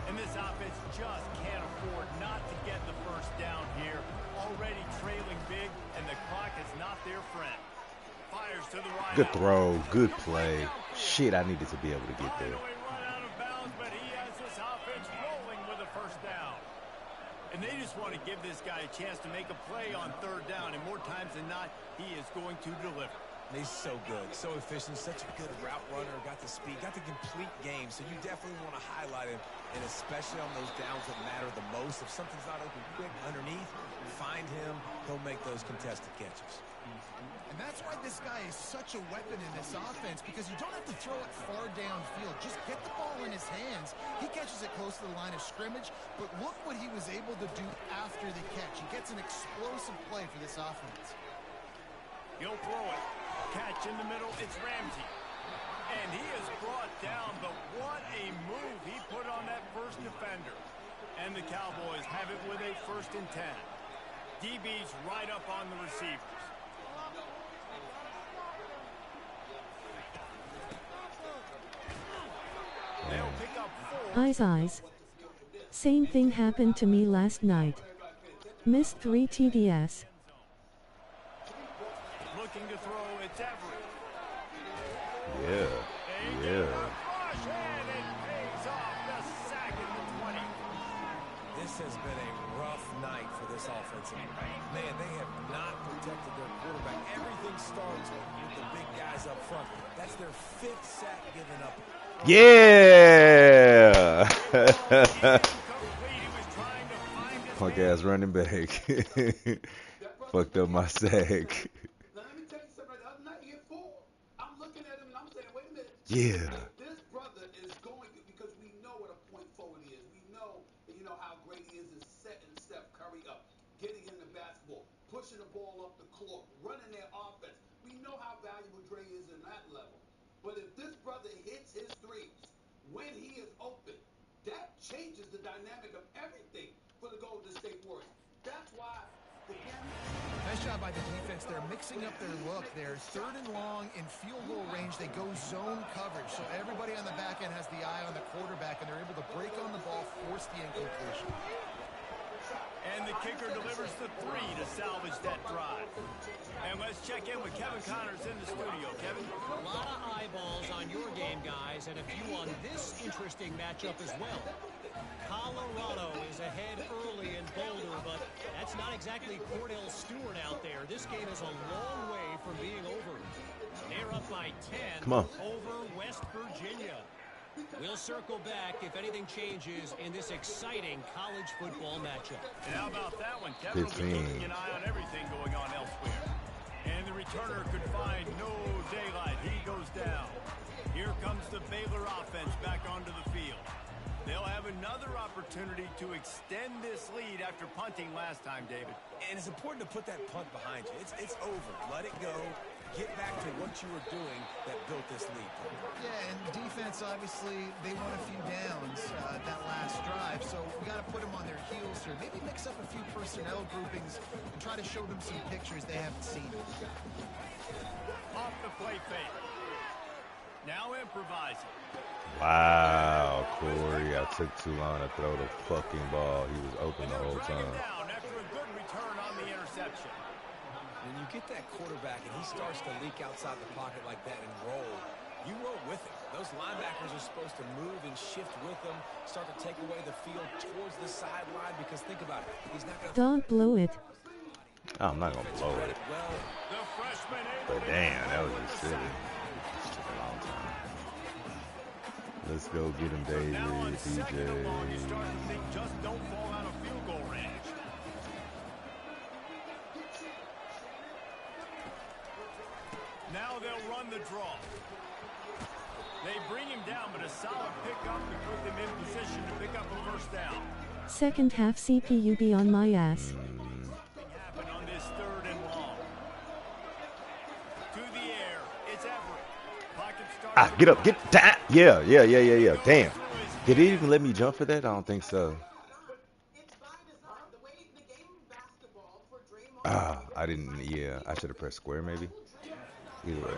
And this offense just can't afford not to get the first down here. Already trailing big, and the clock is not their friend. Fires to the right. Good throw. Good play. Shit, I needed to be able to get there. Run out of bounds, but he has this offense rolling with a first down. And they just want to give this guy a chance to make a play on 3rd down, and more times than not, he is going to deliver. He's so good, so efficient, such a good route runner, got the speed, got the complete game, so you definitely want to highlight him, and especially on those downs that matter the most. If something's not open quick underneath, find him, he'll make those contested catches. And that's why this guy is such a weapon in this offense, because you don't have to throw it far downfield. Just get the ball in his hands. He catches it close to the line of scrimmage, but look what he was able to do after the catch. He gets an explosive play for this offense. He'll throw it. Catch in the middle. It's Ramsey. And he is brought down, but what a move he put on that first defender. And the Cowboys have it with a 1st and 10. DB's right up on the receivers. Eyes. Same thing happened to me last night. Missed 3 TDs. Looking to throw, it's Everett. Yeah. And it pays off the sack at the 20. This has been a rough night for this offensive line. Man, they have not protected their quarterback. Everything starts with the big guys up front. That's their 5th sack given up. Yeah. Punk ass running back. Fucked up my sack. Now, let me tell you something. The other night he hit 4. I'm looking at him and I'm saying, wait a minute. Yeah. This brother is going, because we know what a point forward is. We know, how great he is in setting Steph Curry up, getting him the basketball, pushing the ball up the court, running their offense. We know how valuable Dre is in that level. But if this brother hits his threes when he is open, that changes the dynamic of everything for the Golden State Warriors. job by the defense. They're mixing up their look. They're 3rd and long in field goal range. They go zone coverage. So everybody on the back end has the eye on the quarterback, and they're able to break on the ball, force the incompletion. And the kicker delivers the 3 to salvage that drive. And let's check in with Kevin Connors in the studio. Kevin? A lot of eyeballs on your game, guys, and a few on this interesting matchup as well. Colorado is ahead early in Boulder, but that's not exactly Cordell Stewart out there. This game is a long way from being over. They're up by 10 over West Virginia. We'll circle back if anything changes in this exciting college football matchup. And how about that one? Kevin will be keeping an eye on everything going on elsewhere. And the returner could find no daylight. He goes down. Here comes the Baylor offense back onto the field. They'll have another opportunity to extend this lead after punting last time, David. And it's important to put that punt behind you. It's over. Let it go. Get back to what you were doing that built this lead. Yeah, and defense, obviously, they won a few downs that last drive, so we got to put them on their heels here. Maybe mix up a few personnel groupings and try to show them some pictures they haven't seen. Off the play fake. Now improvising. Wow, Corey, I took too long to throw the fucking ball. He was open the whole time. Down after a good return on the interception. When you get that quarterback and he starts to leak outside the pocket like that and roll, you roll with him. Those linebackers are supposed to move and shift with him, start to take away the field towards the sideline, because think about it. He's not going to... Don't blow it. Oh, I'm not going to blow it. But damn, that was just silly. Just took a long time. Let's go get him, David, DJ. Just don't fall out of field goal range. Now they'll run the draw. They bring him down, but a solid pickup to put them in position to pick up a first down. Second half CPU be on my ass. Something happened on this 3rd and long. To the air, it's Everett. Pocket starts. Get up, get down. Yeah. Damn. Did he even let me jump for that? I don't think so. I didn't. Yeah, I should have pressed square maybe. Either way.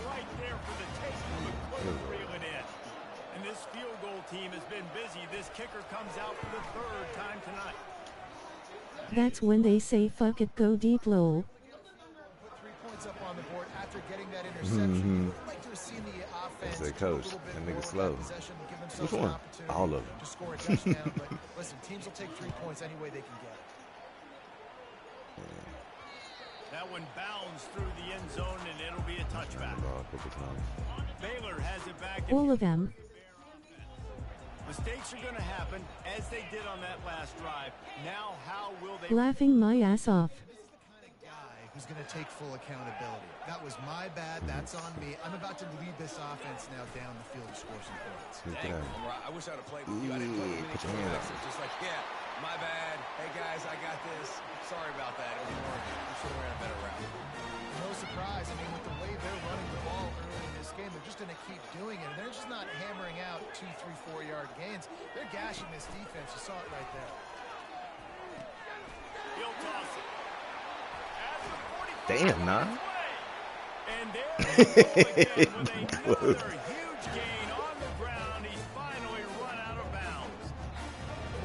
Right there for the take, but couldn't reel it in. And this field goal team has been busy. This kicker comes out for the 3rd time tonight. That's when they say fuck it, go deep, lol. Put 3 points up on the board after getting that interception. I'd like to have seen the offense. Say, coach, that nigga slow. Which one? All of them. To score a touchdown, but listen, teams will take 3 points any way they can get it. That one bounds through the end zone, and it'll be a touchback. Baylor has it back. All of them. Mistakes are going to happen, as they did on that last drive. Now, how will they... Laughing my ass off. This is the kind of guy who's going to take full accountability. That was my bad. That's on me. I'm about to lead this offense now down the field to score some points. Dang, I wish I'd have played with you. I didn't play with you. Just like, yeah, my bad. Hey, guys, I got this. Sorry about that. I'm sure we're in a better route. No surprise. I mean, with the way they're running the ball early in this game, they're just going to keep doing it. And they're just not hammering out 2, 3, 4-yard gains. They're gashing this defense. You saw it right there. He'll toss it. Damn, nah. And there they go again with another huge gain on the ground. He's finally run out of bounds.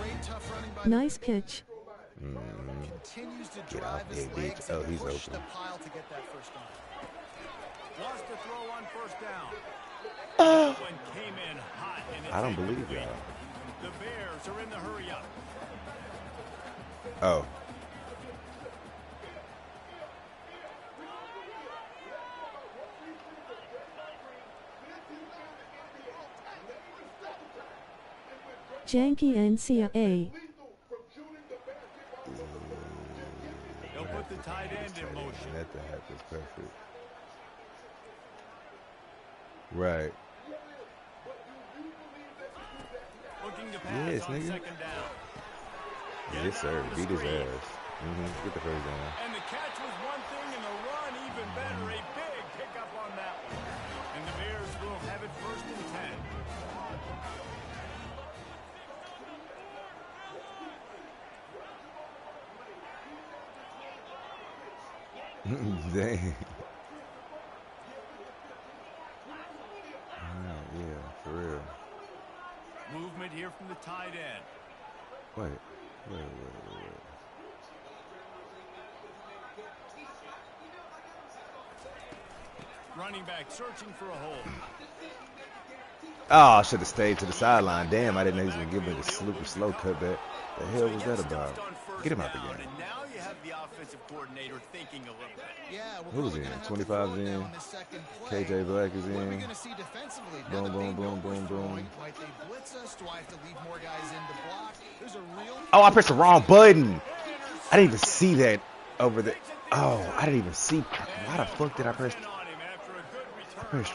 Great tough running by Nice pitch. Continues to drive his legs and push the pile to get that first down. Lost the throw on first down. That one came in hot. And I don't believe y'all. The Bears are in the hurry up. Oh. Janky NCAA. They'll put the tight end in motion. That was perfect. Right. Looking to pass on nigga. second down. Yes, sir. Beat his ass. Get the first down. And the catch was one thing, and the run even better. A big pickup on that one. And the Bears will have it 1st and 10. Dang. Yeah, for real. Movement here from the tight end. Wait. Running back searching for a hole. Oh, I should have stayed to the sideline. Damn, I didn't know he was going to give me the super slow cutback. The hell was that about? Get him out the game. And now you have the offensive coordinator thinking a little bit. Yeah, who's in? 25's in. KJ Black is in. What are we going to see defensively? Boom. Might they blitz us? Do I have to leave more guys in to block? There's a real... Oh, I pressed the wrong button. I didn't even see that over there. Oh, I didn't even see. Why the fuck did I press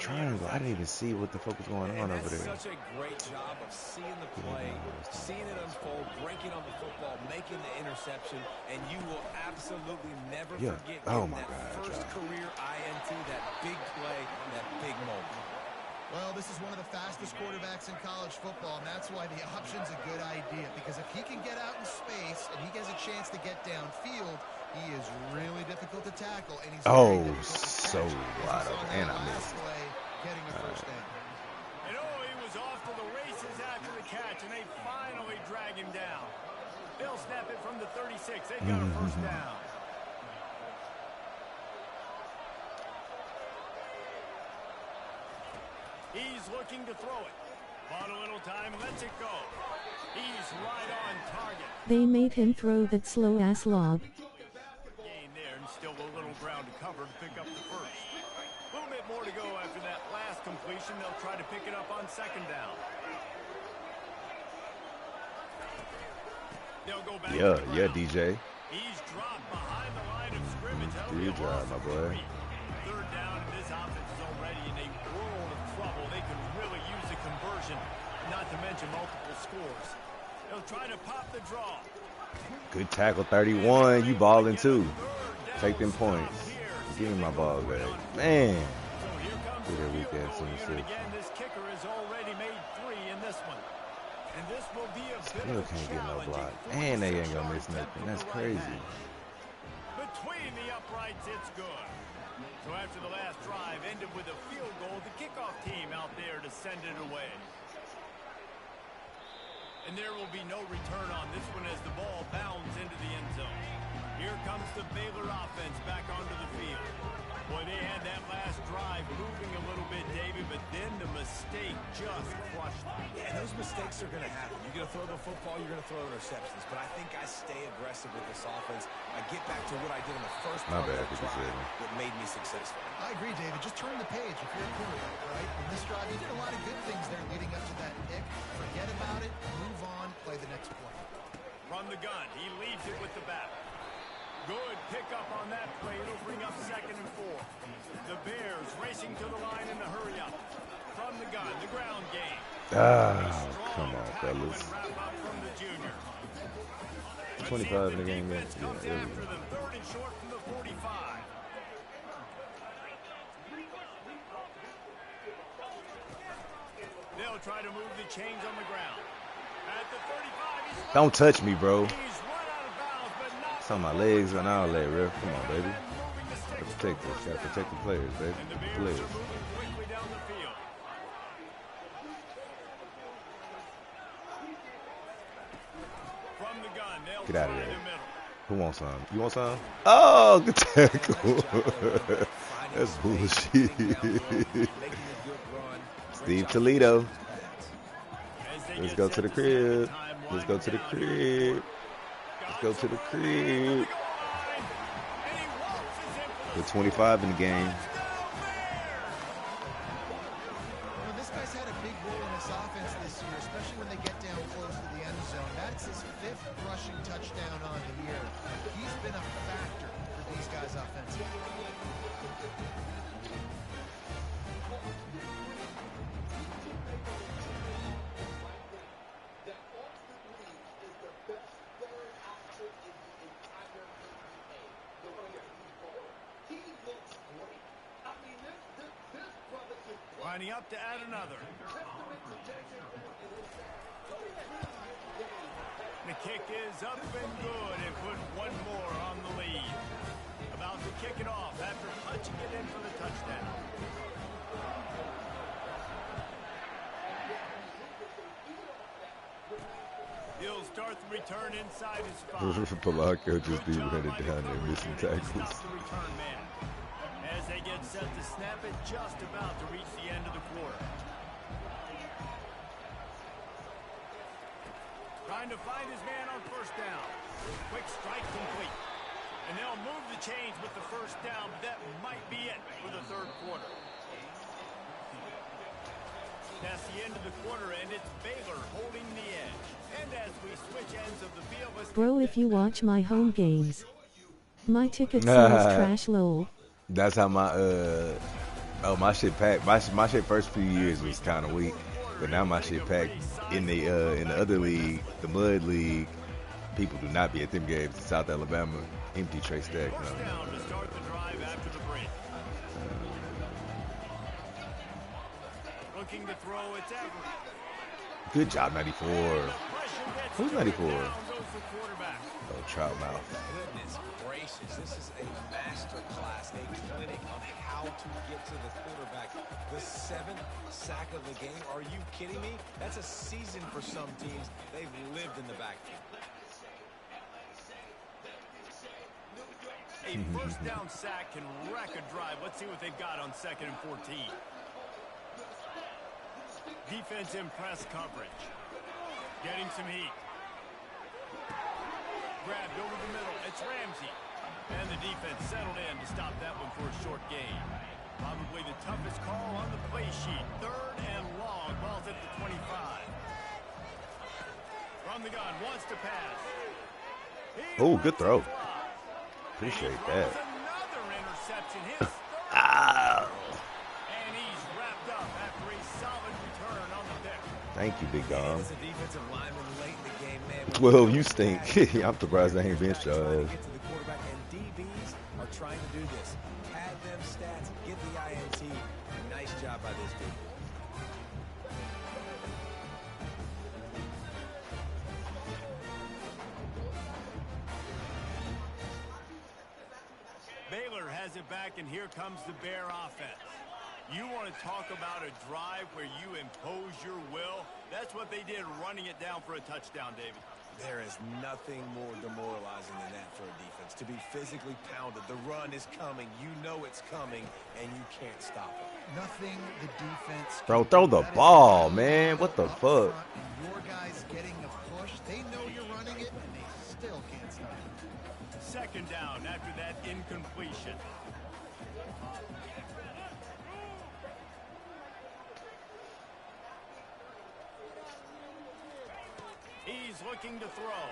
triangle? I didn't even see what the fuck was going on over there. Such a great job of seeing the play, seeing it unfold, breaking on the football, making the interception, and you will absolutely never forget getting that first career INT, that big play, that big moment. Well, this is one of the fastest quarterbacks in college football, and that's why the option's a good idea, because if he can get out in space and he gets a chance to get downfield, he is really difficult to tackle, and he's so wide open, and I missed. Getting a first down. And he was off to the races after the catch, and they finally drag him down. They'll snap it from the 36. They got a first down. He's looking to throw it. Bought a little time, lets it go. He's right on target. They made him throw that slow-ass lob. Gain there, and still a little ground to cover to pick up the first. A little bit more to go after that last completion. They'll try to pick it up on second down. They'll go back. Yeah, DJ. He's dropped behind the line of scrimmage. Good job, my boy. Third down, and this offense is already in a world of trouble. They can really use a conversion, not to mention multiple scores. They'll try to pop the draw. Good tackle, 31. You balling too. Take them points. Give me my ball back. Man. Look at weak ass again, this kicker has already made 3 in this one. And this will be a bit Still can't get no block. And they ain't gonna miss nothing. That's crazy. Between the uprights, it's good. So after the last drive ended with a field goal, the kickoff team out there to send it away. And there will be no return on this one as the ball bounds into the end zone. Here comes the Baylor offense back onto the field. Boy, they had that last drive moving a little bit, David, but then the mistake just crushed them. Yeah, and those mistakes are going to happen. You're going to throw the football, you're going to throw interceptions. But I think I stay aggressive with this offense. I get back to what I did in the first part of the drive that made me successful. I agree, David. Just turn the page if you're a quarterback, right? In this drive, you did a lot of good things there leading up to that pick. Forget about it, move on, play the next play. From the gun, he leaves it with the back. Good pickup on that play. It'll bring up 2nd and 4. The Bears racing to the line in a hurry up. From the gun, the ground game. Come on, fellas. 25 in the game. Yeah, after them, 3rd and short from the 45. They'll try to move the chains on the ground. At the 35, don't touch me, bro. He's run out of bounds, but not it's on my legs and all that, ref. Come on, baby. Gotta protect this. Gotta protect the players, baby. The players. Quickly down the field. From the gun, they'll get out of there. The who wants some? You want some? Oh, good tackle. That's bullshit. Steve Toledo. Let's go to the crib. Let's go to the crib. Let's go to the crib. With 25 in the game. This guy's had a big role in this offense this year, especially when they get down close to the end zone. That's his 5th rushing touchdown on the year. He's been a factor for these guys offensively. Lining up to add another. The kick is up and good and put one more on the lead. About to kick it off after punching it in for the touchdown. He'll start the return inside his 5. Polanco just be running down there missing tackles. As they get set to snap it, just about to reach the end of the quarter. Trying to find his man on first down. Quick strike complete. And they'll move the chains with the first down, but that might be it for the third quarter. That's the end of the quarter, and it's Baylor holding the edge. And as we switch ends of the field, bro, if you watch my home games, my ticket says trash lol. That's how my my shit packed. My shit first few years was kind of weak, but now my shit packed. In the other league, the Mud League, people do not be at them games in South Alabama. Empty Trey Stack. No. Looking to throw, it's Everett. Good job, 94. Who's 94? Oh, Troutmouth. Goodness gracious, this is a master class, a clinic on how to get to the quarterback. The 7th sack of the game. Are you kidding me? That's a season for some teams. They've lived in the backfield. A first down sack can wreck a drive. Let's see what they've got on 2nd and 14. Defense in press coverage. Getting some heat. Grabbed over the middle. It's Ramsey. And the defense settled in to stop that one for a short gain. Probably the toughest call on the play sheet. 3rd and long. Ball's at the 25. From the gun. Wants to pass. Oh, good throw. Appreciate that. Another interception. His and he's wrapped up after a solid return on the pick. Thank you, Big Dom. As a defensive lineman late in the game, man. Well, you stink. I'm surprised they ain't benched your ass. Get to the quarterback, and DBs are trying to do this. Pad them stats, get the INT. Nice job by this dude. Baylor has it back, and here comes the Bear offense. You want to talk about a drive where you impose your will? That's what they did, running it down for a touchdown, David. There is nothing more demoralizing than that for a defense. To be physically pounded. The run is coming. You know it's coming, and you can't stop it. Nothing the defense. Bro, throw the ball, man. What the fuck? Your guys getting a push. They know you're running it, and they still can't stop it. 2nd down after that incompletion. He's looking to throw.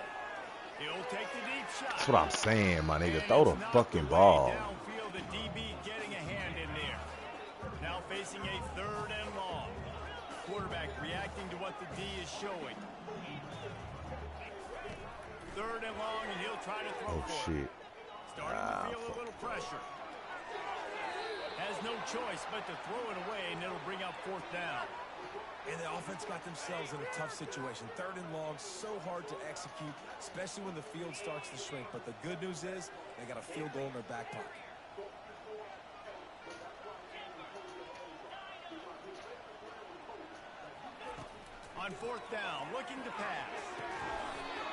He'll take the deep shot. That's what I'm saying, my nigga. Throw the fucking ball. Downfield, the DB getting a hand in there. Now facing a 3rd and long. Quarterback reacting to what the D is showing. 3rd and long, and he'll try to throw for it. Starting to feel a little pressure. Has no choice but to throw it away, and it'll bring up 4th down. And the offense got themselves in a tough situation. 3rd and long, so hard to execute, especially when the field starts to shrink. But the good news is they got a field goal in their back pocket. On 4th down, looking to pass.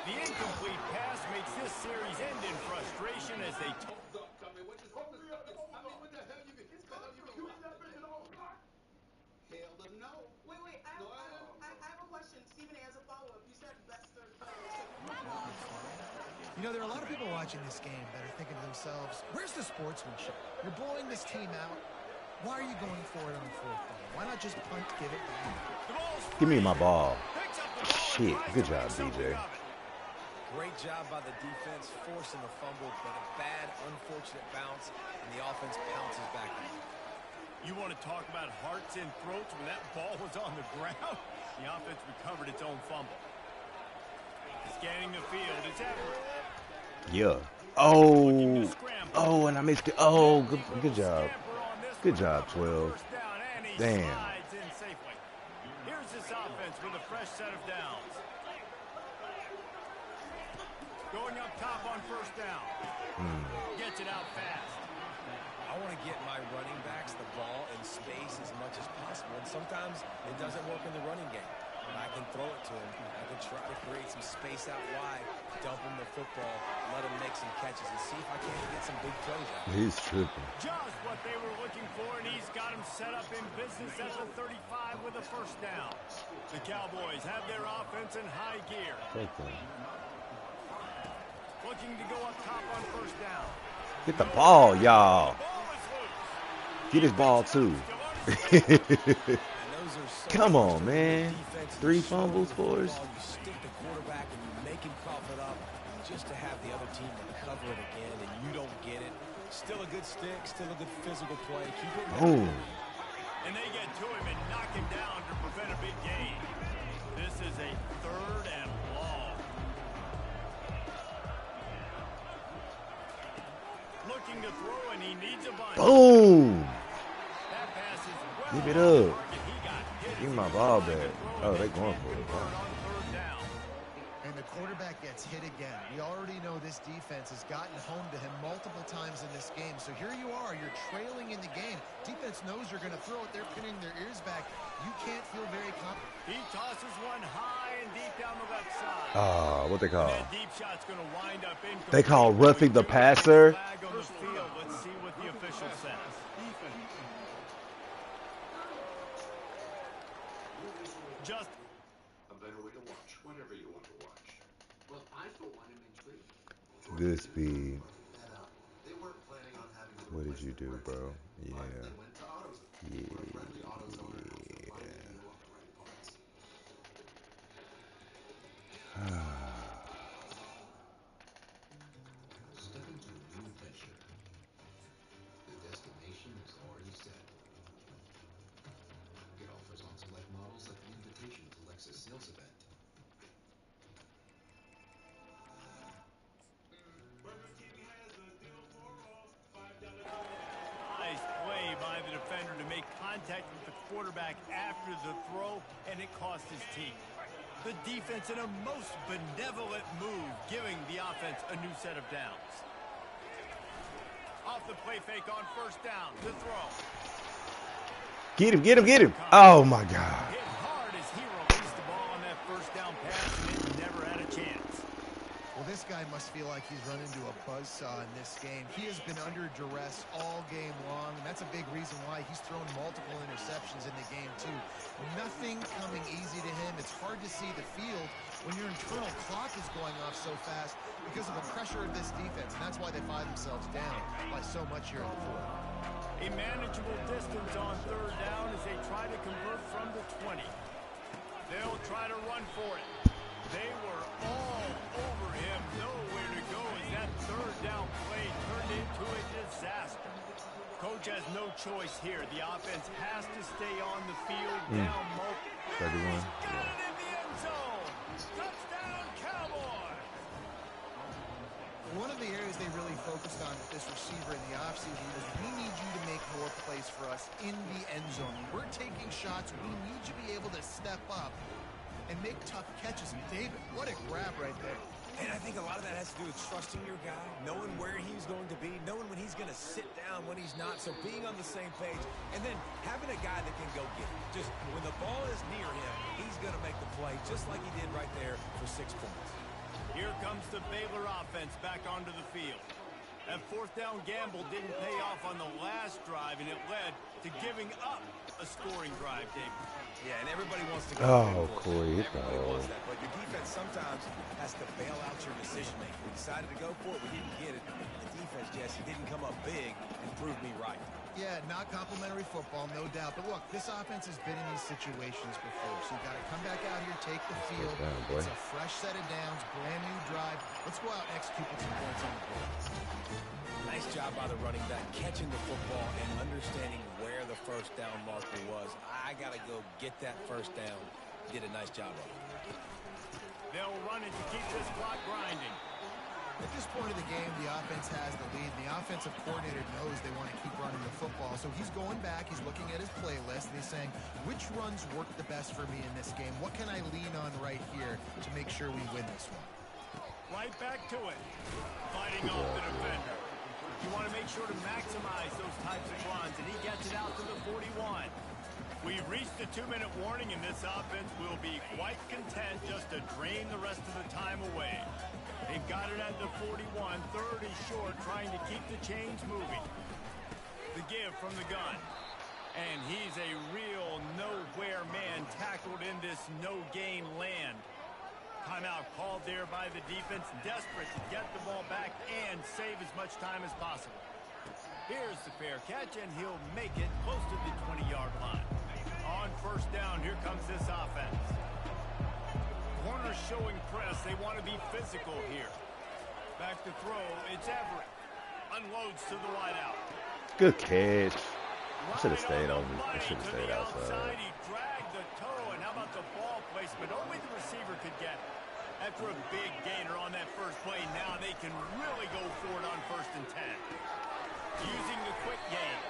The incomplete pass makes this series end in frustration as they... Wait, I have a question. Stephen has a follow-up. You said best third player. You know, there are a lot of people watching this game that are thinking to themselves, where's the sportsmanship? You're blowing this team out. Why are you going for it on 4th down? Why not just punt, give it back? Give me my ball. Shit. Good job, DJ. Great job by the defense, forcing the fumble, but a bad, unfortunate bounce, and the offense pounces back. You want to talk about hearts and throats when that ball was on the ground? The offense recovered its own fumble. Scanning the field, it's Everett. Yeah. Oh. Oh, and I missed it. Oh, good job. Good job, 12. Damn. Here's this offense with a fresh set of downs. Going up top on first down. Gets it out fast. I want to get my running backs the ball in space as much as possible, and sometimes it doesn't work in the running game. But I can throw it to him. I can try to create some space out wide, dump him the football, let him make some catches, and see if I can't get some big plays out. He's tripping. Just what they were looking for, and he's got him set up in business at the 35 with a first down. The Cowboys have their offense in high gear. Okay. Looking to go up top on first down. Get the ball, y'all. Get his ball, too. Come on, man. 3 fumbles for us. You stick the quarterback and you make him cough it up just to have the other team recover it again, and you don't get it. Still a good stick, still a good physical play. Keep it boom. And they get to him and knock him down to prevent a big gain. This is a 3rd and long. Looking to throw, and he needs a bunch. Boom. That pass is well. Give it up. Give me my ball back. Oh, they going for it. Wow. And the quarterback gets hit again. We already know this defense has gotten home to him multiple times in this game. So here you are. You're trailing in the game. Defense knows you're going to throw it. They're pinning their ears back. You can't feel very confident. He tosses one high and deep down the left side. What they call? That deep shot's going to wind up incomplete. They call roughing the passer. Let's see what the official says. Just a better way to watch whatever you want to watch. Well, I for one am intrigued. Good speed. They weren't planning on having to. What did you do, bro? Yeah. They went to AutoZone. Yeah. Friendly AutoZone house to find you all the right parts. Step into a new adventure. The destination is already set. Get offers on select models like the invitation to Lexus sales event. nice play by the defender to make contact with the quarterback after the throw, and it cost his team. The defense in a most benevolent move, giving the offense a new set of downs. Off the play fake on first down, the throw. Get him, get him, get him. Oh, my God. Hit hard as he released the ball on that first down pass, and it never had a chance. Well, this guy must feel like he's run into a buzzsaw in this game. He has been under duress all game long, and that's a big reason why he's thrown multiple interceptions in the game, too. Nothing coming easy to him. It's hard to see the field when your internal clock is going off so fast because of the pressure of this defense, and that's why they find themselves down by so much here in the fourth. A manageable distance on third down as they try to convert from the 20. They'll try to run for it. They were all over him, nowhere to go as that third down play turned into a disaster. Coach has no choice here. The offense has to stay on the field. Down multiple. 31. Got it in the end zone. Touchdown, Cowboys. One of the areas they really focused on with this receiver in the offseason is we need you to make more plays for us in the end zone. We're taking shots. We need you to be able to step up and make tough catches. David, what a grab right there. And I think a lot of that has to do with trusting your guy, knowing where he's going to be, knowing when he's going to sit down, when he's not, so being on the same page, and then having a guy that can go get it. Just when the ball is near him, he's going to make the play, just like he did right there for 6 points. Here comes the Baylor offense back onto the field. That fourth down gamble didn't pay off on the last drive, and it led to giving up a scoring drive, David. Yeah, and everybody wants to go. Oh, Corey. Everybody wants that, but your defense sometimes has to bail out your decision-making. We decided to go for it. We didn't get it. The defense, Jesse, didn't come up big and prove me right. Yeah, not complimentary football, no doubt. But look, this offense has been in these situations before. So you got to come back out here, take the field. It's a fresh set of downs, brand new drive. Let's go out and execute with some points on the board. Nice job by the running back, catching the football and understanding where the first down marker was. I got to go get that first down. Did a nice job of it. They'll run it to keep this clock grinding. At this point of the game, the offense has the lead. The offensive coordinator knows they want to keep running the football. So he's going back, he's looking at his playlist, and he's saying, which runs work the best for me in this game? What can I lean on right here to make sure we win this one? Right back to it. Fighting off the defender. You want to make sure to maximize those types of runs, and he gets it out to the 41. We've reached the 2-minute warning, and this offense will be quite content just to drain the rest of the time away. They've got it at the 41. Third and short, trying to keep the chains moving. The give from the gun. And he's a real nowhere man tackled in this no-gain land. Timeout called there by the defense, desperate to get the ball back and save as much time as possible. Here's the fair catch, and he'll make it close to the 20-yard line. On first down, here comes this offense. Corners showing press. They want to be physical here. Back to throw. It's Everett. Unloads to the wideout. Good catch. I should have stayed over. I should have stayed outside. He dragged the toe, and how about the ball placement? Only the receiver could get it. After a big gainer on that first play, now they can really go for it on 1st and 10. Using the quick game.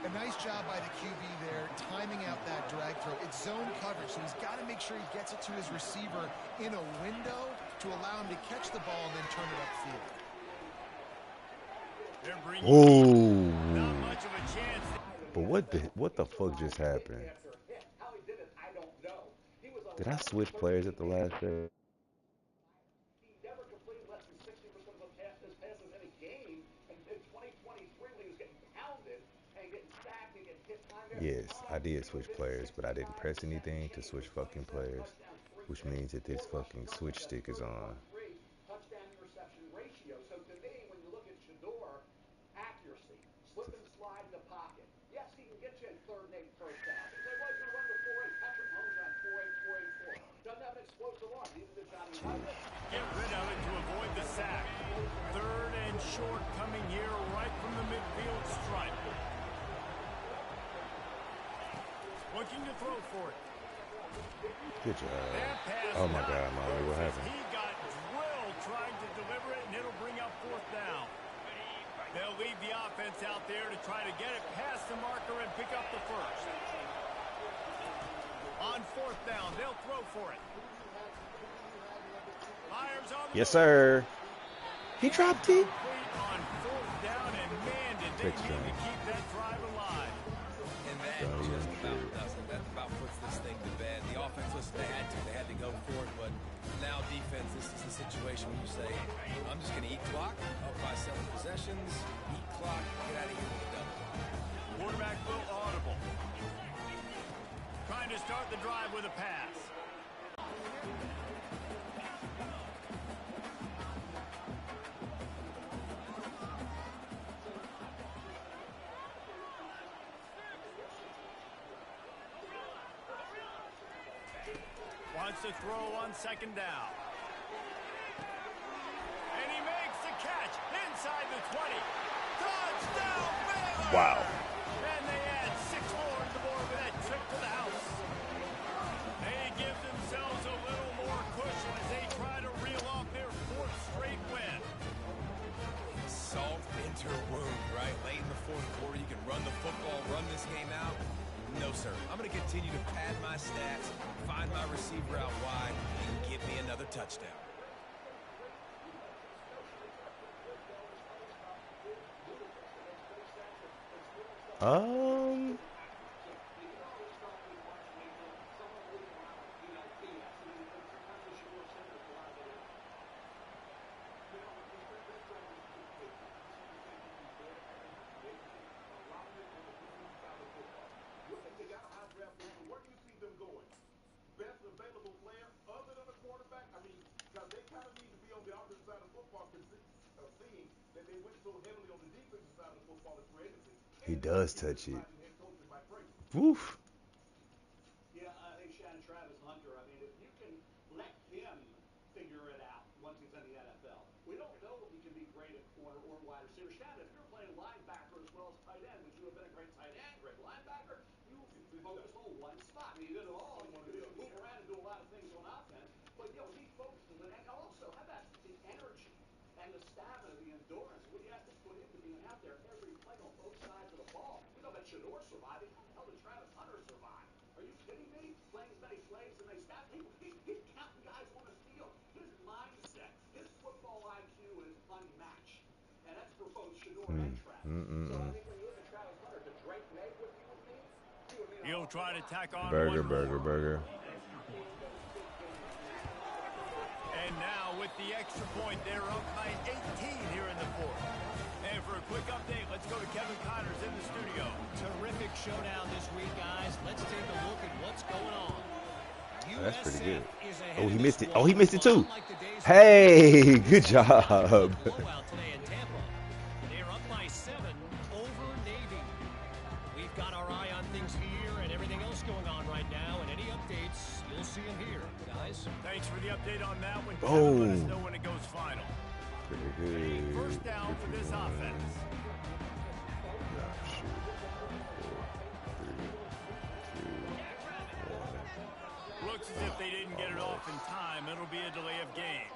A nice job by the QB there, timing out that drag throw. It's zone coverage, so he's got to make sure he gets it to his receiver in a window to allow him to catch the ball and then turn it upfield. Oh. But what the fuck just happened? Did I switch players at the last day? Yes, I did switch players, but I didn't press anything to switch fucking players, which means that this fucking switch stick is on. Get rid of it to avoid the sack. 3rd and short coming here right from the midfield stripe. Looking to throw for it. Good job. Oh my God, Molly, what happened? He got drilled trying to deliver it, and it'll bring up 4th down. They'll leave the offense out there to try to get it past the marker and pick up the first. On 4th down, they'll throw for it. Yes, sir. He dropped it. On 4th down, and man, did they need to keep that drive alive. And that just about does it. That about puts this thing to bed. The offense, listen, they had to go for it, but now defense, this is the situation where you say, I'm just going to eat clock, up by 7 possessions, eat clock, get out of here with a double. Quarterback will audible. Trying to start the drive with a pass. Wants to throw on 2nd down. And he makes the catch inside the 20. Touchdown, Baylor! Wow. And they add 6 more to the board with that trip to the house. They give themselves a little more cushion as they try to reel off their 4th straight win. Salt into a wound, right? Late in the 4th quarter, you can run the football, run this game out. No, sir. I'm going to continue to pad my stats, find my receiver out wide, and give me another touchdown. He does touch it. Woof. Yeah, I think Shannon Travis Hunter, I mean, if you can let him figure it out once he's in the NFL, we don't know if he can be great at corner or wide receiver. Shannon, if you're playing linebacker as well as tight end, would you have been a great tight end, great linebacker? You focus on one spot. I mean, you did it all. You move around and do a lot of things on offense. But, you know, he focuses on that. And also, how about the energy and the stamina, the endurance, what he has to put into being out there every play on both sides of the ball. We know that Shador survived. How did Travis Hunter survive? Are you kidding me? Playing as many plays and they snap. He's counting guys on the field. His mindset He'll try to tack on Burger. And now with the extra point, they're up by 18 here in the fourth. And for a quick update, let's go to Kevin Connors in the studio. Terrific showdown this week, guys. Let's take a look at what's going on. Oh, that's pretty good. Oh, he missed it. Oh, he missed it too. Hey, good job. Blowout today in Tampa. They're up by 7 over Navy. We've got our eye on things here and everything else going on right now. And any updates, you'll see them here, guys. Thanks for the update on that one. Kevin, let us know when it goes final. Pretty good. First down for this offense. Looks as if they didn't get it off in time. It'll be a delay of game.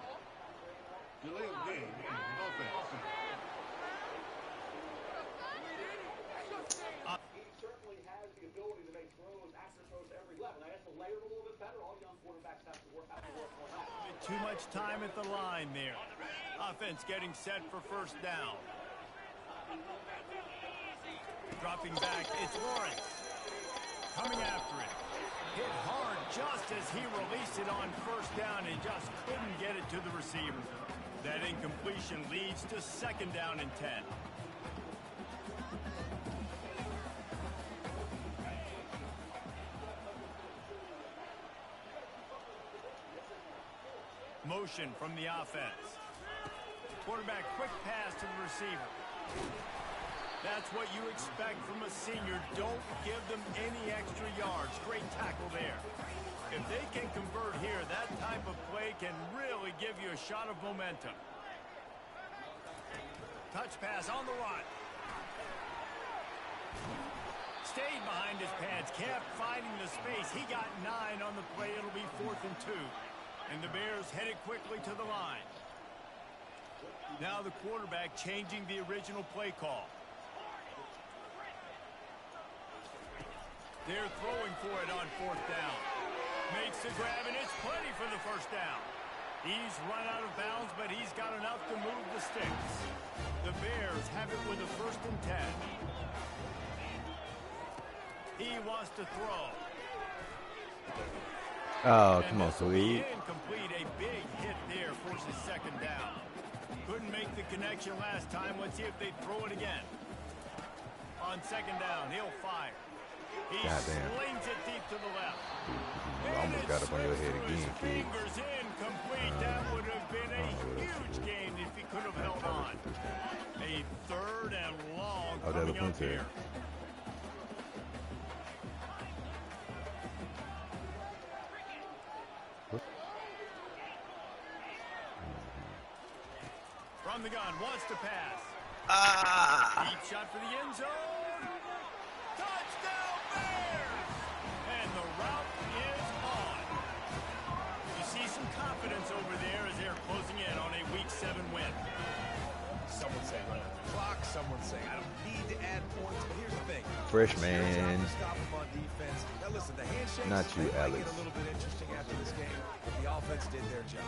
Delay of game. Offense. He certainly has the ability to make throws, accurate throws at every level. Now, that's to layer it a little bit better. All young quarterbacks have to work on that. Too much time at the line there. Offense getting set for first down. Dropping back, it's Lawrence. Coming after it. Hit hard just as he released it on first down and just couldn't get it to the receiver. That incompletion leads to second down and 10. Motion from the offense. Quarterback quick pass to the receiver. That's what you expect from a senior. Don't give them any extra yards. Great tackle there. If they can convert here, that type of play can really give you a shot of momentum. Touch pass on the run. Stayed behind his pads, kept finding the space. He got 9 on the play. It'll be 4th and 2. And the Bears headed quickly to the line. Now the quarterback changing the original play call. They're throwing for it on 4th down. Makes the grab, and it's plenty for the first down. He's run out of bounds, but he's got enough to move the sticks. The Bears have it with a 1st and 10. He wants to throw. Oh, come on, sweet. Incomplete, a big hit there, forces second down. Couldn't make the connection last time. Let's see if they throw it again. On second down, he'll fire. He slings it deep to the left. You almost got up on your head again, kid. Fingers incomplete. That would have been a huge game if he could have held on. A 3rd and long coming up here. From the gun, wants to pass. Deep shot for the end zone. Touchdown Bears! And the route is on. You see some confidence over there as they're closing in on a Week 7 win. Some would say run out the clock. Some would say I don't need to add points. But here's the thing. Freshman. Stop them on defense. Now listen, the handshakes Not you, might Alex. get a little bit interesting after this game, but the offense did their job.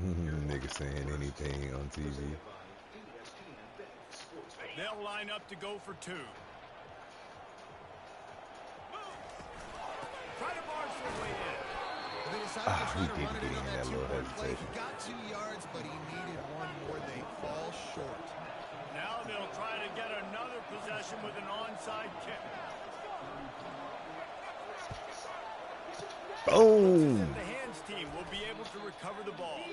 Nigga saying anything on TV. They'll line up to go for 2. Try to march their way in. They decided to try to run it in on that that little 2-point play. hesitation. He got 2 yards, but he needed 1 more. They fall short. Now they'll try to get another possession with an onside kick. Boom! The hands team will be able to recover the ball.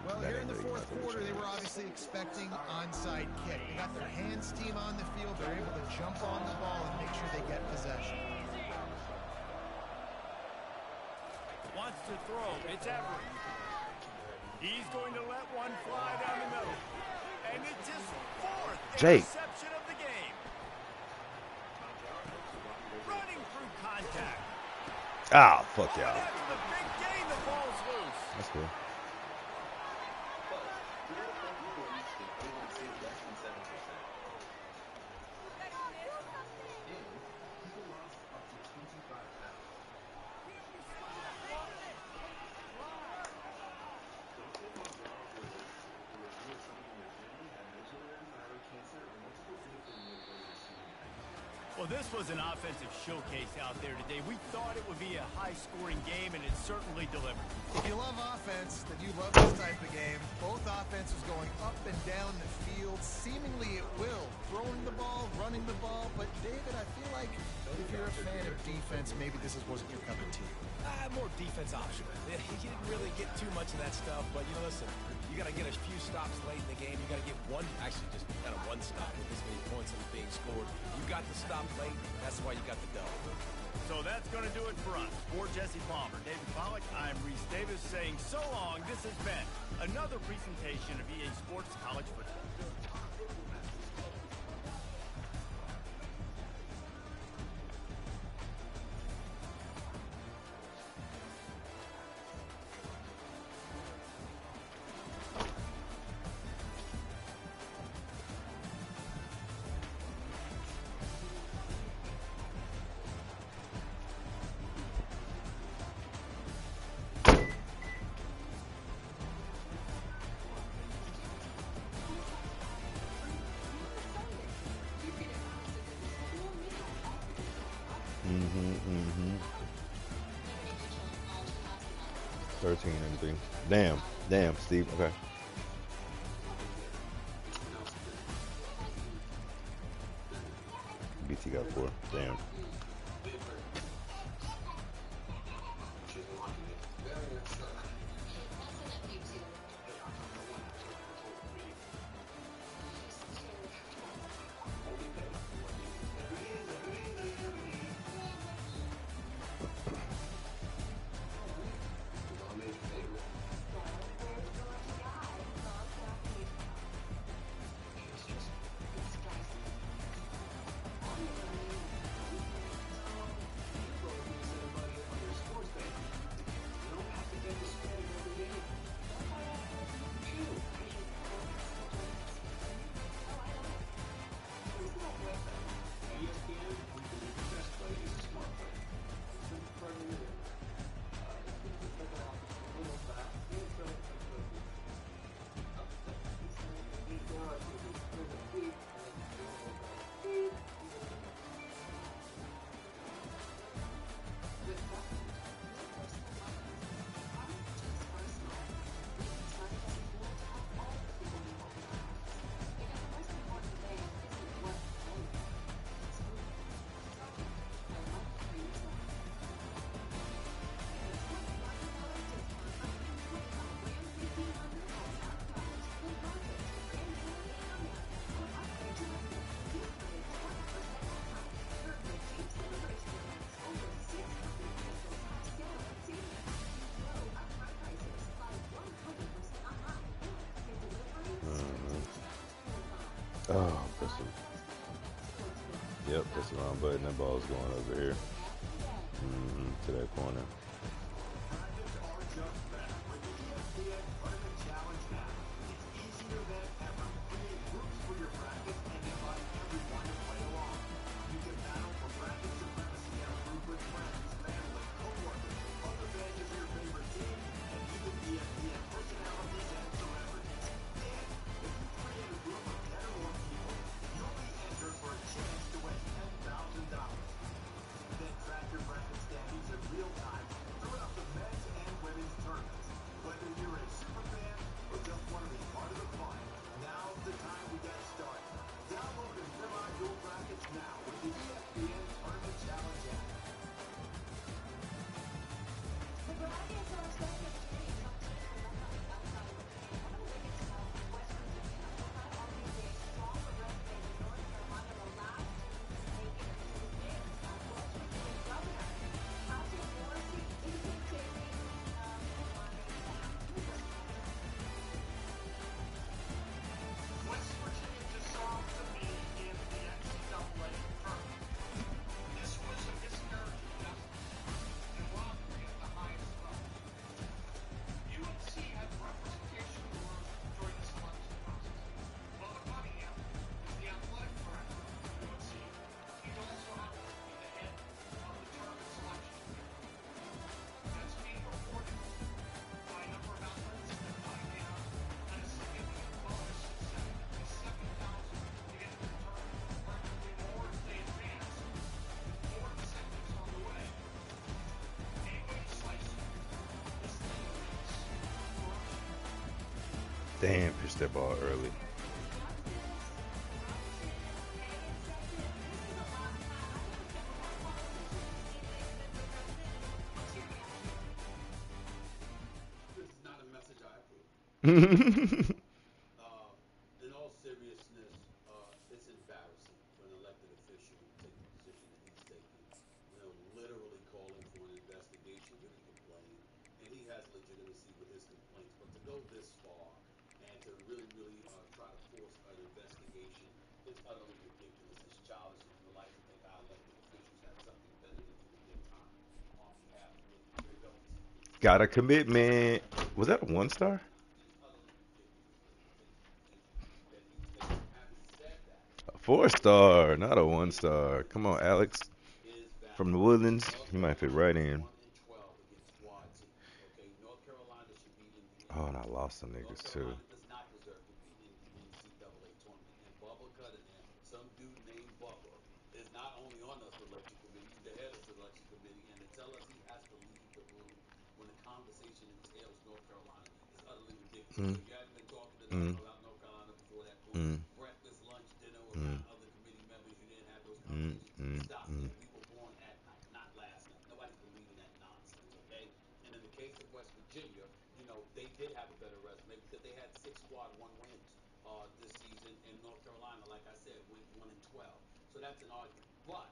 Well, here in the 4th quarter, they were obviously expecting onside kick. They got their hands team on the field. They're able to jump on the ball and make sure they get possession. Wants to throw. It's Everett. He's going to let one fly down the middle. And it's his 4th interception of the game. Running through contact. Ah, fuck y'all. That's the big gain. The ball's loose. That's cool. Well, this was an offensive showcase out there today. We thought it would be a high-scoring game, and it certainly delivered. If you love offense, then you love this type of game. Both offenses going up and down the field, seemingly at will. Throwing the ball, running the ball. But, David, I feel like if you're a fan of defense, maybe this wasn't your cup of tea. More defense option. You didn't really get too much of that stuff, but, you know, listen, you got to get a few stops late in the game. You got to get one, actually just kind of one stop with this many points that are being scored. You got the stop late. That's why you got the dub. So that's going to do it for us. For Jesse Palmer, David Pollack, I'm Reese Davis saying so long. This has been another presentation of EA Sports College Football. Mm-hmm. 13-3. Damn, Steve. Okay. BT got 4. Damn. Oh, that's the wrong button. That ball's going over here. To that corner. Real time Damn, pitched that ball early. This is not a message I approve. In all seriousness, it's embarrassing for an elected official to take the position that he's taking. Literally calling for an investigation. You can complain, and he has legitimacy with his complaints. But to go this far and to really try to force an investigation, it's utterly ridiculous. It's childish, and you would like to think our elected officials have something better to do with their time on behalf of adults. Got a commitment. Was that a 1-star? A 4-star, not a 1-star. Come on, Alex. From the Woodlands, he might fit right in. Oh, and I lost some niggas too. Does not deserve to be in the NCAA tournament. And Bubba Cunningham, some dude named Bubba, is not only on the selection committee, he's the head of the selection committee, and to tell us he has to leave the room when the conversation entails North Carolina is utterly ridiculous. So you haven't been talking to nothing about North Carolina before that. Cool. Breakfast, lunch, dinner, around other committee members, you didn't have those conversations. Stop that. We were born at night, not last night. Nobody's believing that nonsense, okay? And in the case of West Virginia, they did have a better resume because they had 6 quad 1 wins this season, and North Carolina, like I said, went 1-12. So that's an argument. But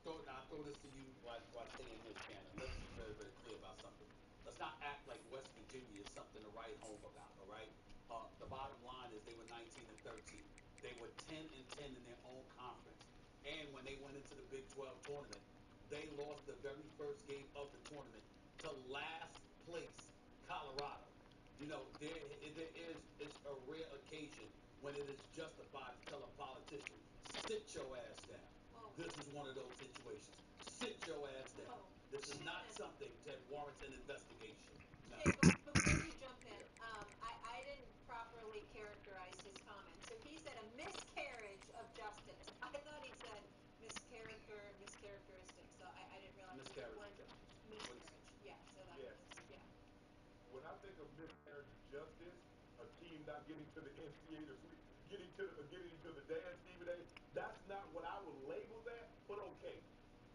I'll throw this to you while saying this, Shannon. Let's be very, very clear about something. Let's not act like West Virginia is something to write home about, all right? The bottom line is they were 19-13. They were 10-10 in their own conference. And when they went into the Big 12 tournament, they lost the very first game of the tournament to last place Colorado. It's a rare occasion when it is justified to tell a politician, sit your ass down. This is one of those situations. Sit your ass down. This is not something that warrants an investigation. No. Before you jump in, I didn't properly characterize his comment. So he said a miscarriage of justice. I thought he said mischaracteristic. So I didn't realize miscarriage. Yeah. So that was When I think of miscarriage of justice, a team not getting to the NCAA, getting to the dance, Stephen A. That's not what I would label that. But okay,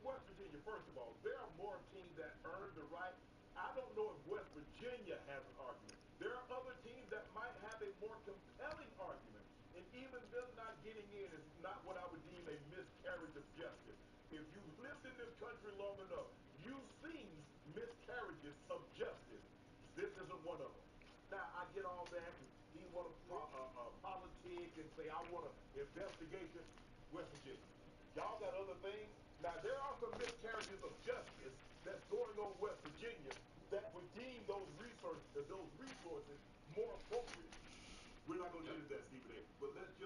West Virginia. First of all, there are more teams that earn the right. I don't know if West Virginia has an argument. There are other teams that might have a more compelling argument, and even them not getting in is not what I would deem a miscarriage of justice. If you've lived in this country long enough, you've seen miscarriages of justice. This isn't one of them. Now, I get all that. He want to politic and say, I want an investigation. West Virginia. Y'all got other things. Now, there are some miscarriages of justice that's going on in West Virginia that would deem those resources more important